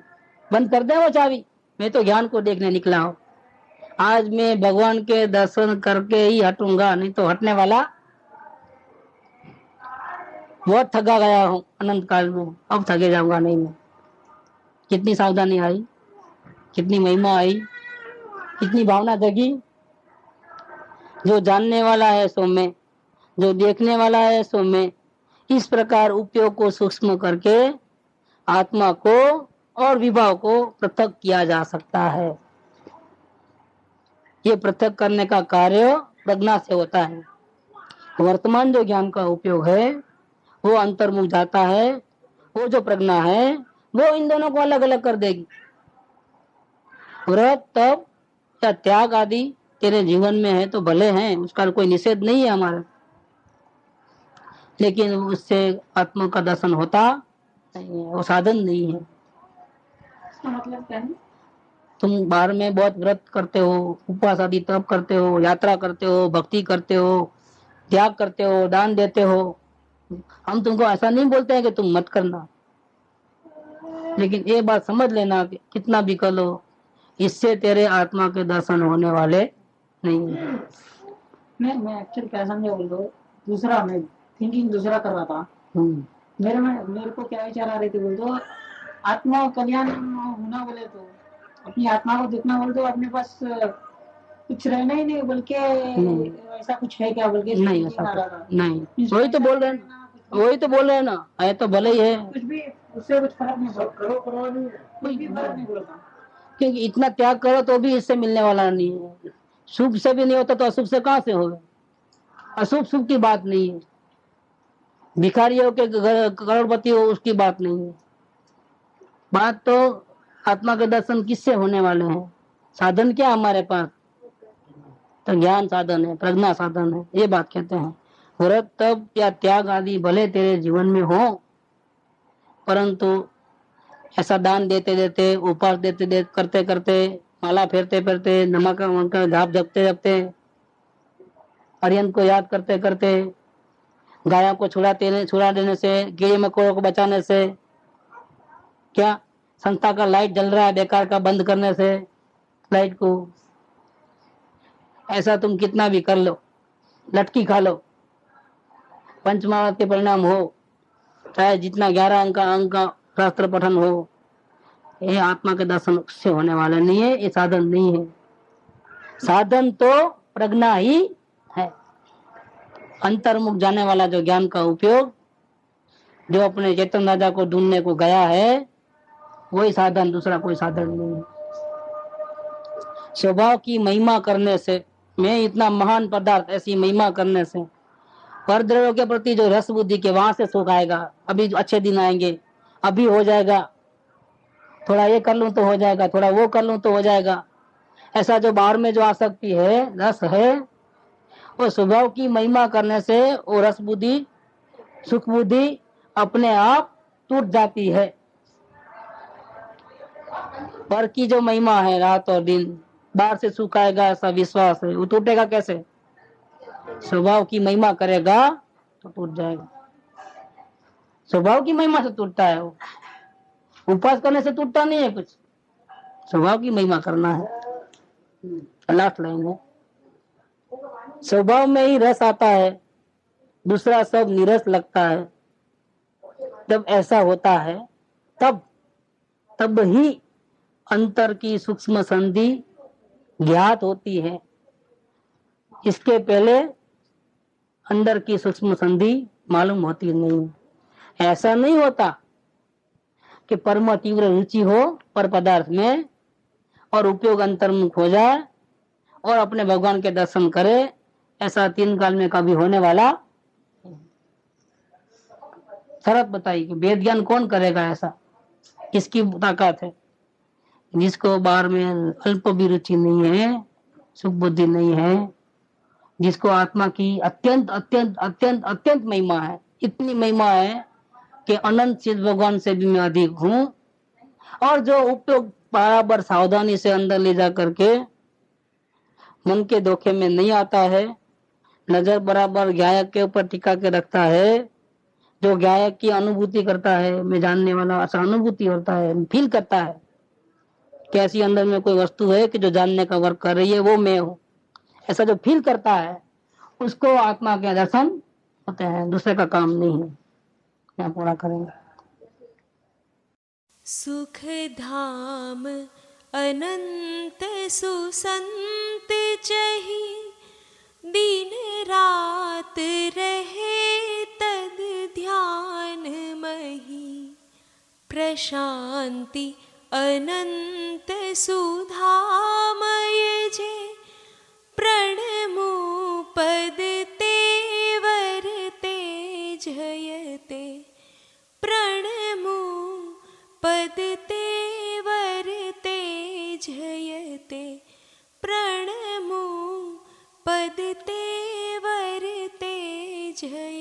बंद कर दे वो चाबी, मैं तो ज्ञान को देखने निकला हूं। आज मैं भगवान के दर्शन करके ही हटूंगा, नहीं तो हटने वाला। बहुत थका गया हूं अनंत काल में, अब थके जाऊंगा नहीं मैं। कितनी सावधानी आई, कितनी महिमा आई, कितनी भावना जगी। जो जानने वाला है सो में, जो देखने वाला है सो में। इस प्रकार उपयोग को सूक्ष्म करके आत्मा को और विभाव को पृथक किया जा सकता है। ये पृथक करने का कार्य प्रज्ञा से होता है। वर्तमान जो ज्ञान का उपयोग है वो अंतर्मुख जाता है, वो जो प्रज्ञा है वो इन दोनों को अलग अलग कर देगी। व्रत तप या त्याग आदि तेरे जीवन में है तो भले हैं, उसका कोई निषेध नहीं है हमारा, लेकिन उससे आत्मा का दर्शन होता नहीं है, वो साधन नहीं है। इसका मतलब क्या है? तुम बाहर में बहुत व्रत करते हो, उपवास आदि तप करते हो, यात्रा करते हो, भक्ति करते हो, त्याग करते हो, दान देते हो, हम तुमको ऐसा नहीं बोलते हैं कि तुम मत करना, लेकिन ये बात समझ लेना कि कितना भी कर लो, इससे तेरे आत्मा के दर्शन होने वाले नहीं है। मैं एक्चुअली क्या समझा बोल दो, दूसरा मैं थिंकिंग दूसरा कर रहा था। मेरे को क्या विचार आ रहे थे बोल दो, आत्मा कल्याण होना बोले तो अपनी आत्मा को देखना बोल दो, अपने पास कुछ रहना ही नहीं, बल्कि ऐसा कुछ है क्या, बल्कि नहीं ऐसा नहीं, वही तो बोल रहे हैं, वही तो बोल रहे हैं ना, है तो भले ही है, कुछ भी उससे कुछ फर्क नहीं पड़ता, करो परवाह नहीं है, कोई भी फर्क नहीं पड़ता, क्योंकि इतना त्याग करो तो भी इससे मिलने वाला नहीं है। शुभ से भी नहीं होता तो अशुभ से कहाँ से होगा? अशुभ शुभ की बात नहीं है, भिखारी हो के करोड़पति हो उसकी बात नहीं है, बात तो आत्मा के दर्शन किससे होने वाले हैं। साधन क्या हमारे पास? तो ज्ञान साधन है, प्रज्ञा साधन है, ये बात कहते हैं। व्रत तप या त्याग आदि भले तेरे जीवन में हो, परंतु ऐसा दान देते देते, उपवास देते करते करते, माला फेरते फेरते, नमक का घाप जपते जपते, अरियन को याद करते करते, गायों को छुड़ा देने से, कीड़े मकोड़ों को बचाने से, क्या संस्था का लाइट जल रहा है बेकार का बंद करने से लाइट को, ऐसा तुम कितना भी कर लो, लटकी खा लो, पंचमहाभूत के परिणाम हो, चाहे जितना 11 अंक का शास्त्र पठन हो, ये आत्मा के दर्शन से होने वाला नहीं है, ये साधन नहीं है। साधन तो प्रज्ञा ही है, अंतर्मुख जाने वाला जो ज्ञान का उपयोग, जो अपने चेतन राजा को ढूंढने को गया है, वही साधन, दूसरा कोई साधन नहीं है। स्वभाव की महिमा करने से, मैं इतना महान पदार्थ, ऐसी महिमा करने से परद्रव्यों के प्रति जो रस बुद्धि के, वहां से सुख आएगा, अभी अच्छे दिन आएंगे, अभी हो जाएगा, थोड़ा ये कर लूं तो हो जाएगा, थोड़ा वो कर लूं तो हो जाएगा, ऐसा जो बाहर में जो आसक्ति है, रस है, वो स्वभाव की महिमा करने से वो रस बुद्धि, सुख बुद्धि अपने आप टूट जाती है। पर की जो महिमा है, रात और दिन, बाहर से सुख आएगा ऐसा विश्वास है, वो टूटेगा कैसे? स्वभाव की महिमा करेगा तो टूट जाएगा। स्वभाव की महिमा से टूटता है वो, उपवास करने से टूटता नहीं है कुछ, स्वभाव की महिमा करना है। लास्ट लाइन है, स्वभाव में ही रस आता है, दूसरा सब निरस लगता है। जब ऐसा होता है तब ही अंतर की सूक्ष्म संधि ज्ञात होती है, इसके पहले अंदर की सूक्ष्म संधि मालूम होती नहीं। ऐसा नहीं होता कि परम तीव्र रुचि हो पर पदार्थ में और उपयोग अंतर्मुख हो जाए और अपने भगवान के दर्शन करे, ऐसा 3 काल में कभी होने वाला। शरत बताइए कि वेद ज्ञान कौन करेगा ऐसा, किसकी ताकत है? जिसको बाहर में अल्प भी रुचि नहीं है, सुख बुद्धि नहीं है, जिसको आत्मा की अत्यंत अत्यंत अत्यंत अत्यंत महिमा है, इतनी महिमा है कि अनंत सिद्ध भगवान से भी मैं अधिक हूँ, और जो उपयोग बराबर सावधानी से अंदर ले जा करके मन के धोखे में नहीं आता है, नजर बराबर गायक के ऊपर टिका के रखता है, जो गायक की अनुभूति करता है, मैं जानने वाला, ऐसा अनुभूति होता है, फील करता है कि ऐसी अंदर में कोई वस्तु है कि जो जानने का वर्क कर रही है, वो मैं हूँ, ऐसा जो फील करता है, उसको आत्मा के दर्शन होते हैं, दूसरे का काम नहीं है। क्या पूरा करेंगे? सुख धाम अनंत सुसंत चही, दिन रात रहे तद ध्यान मही, प्रशांति अनंत सुधामय जे, प्रणमो पद तेवर ते जयते, प्रणमो पद जय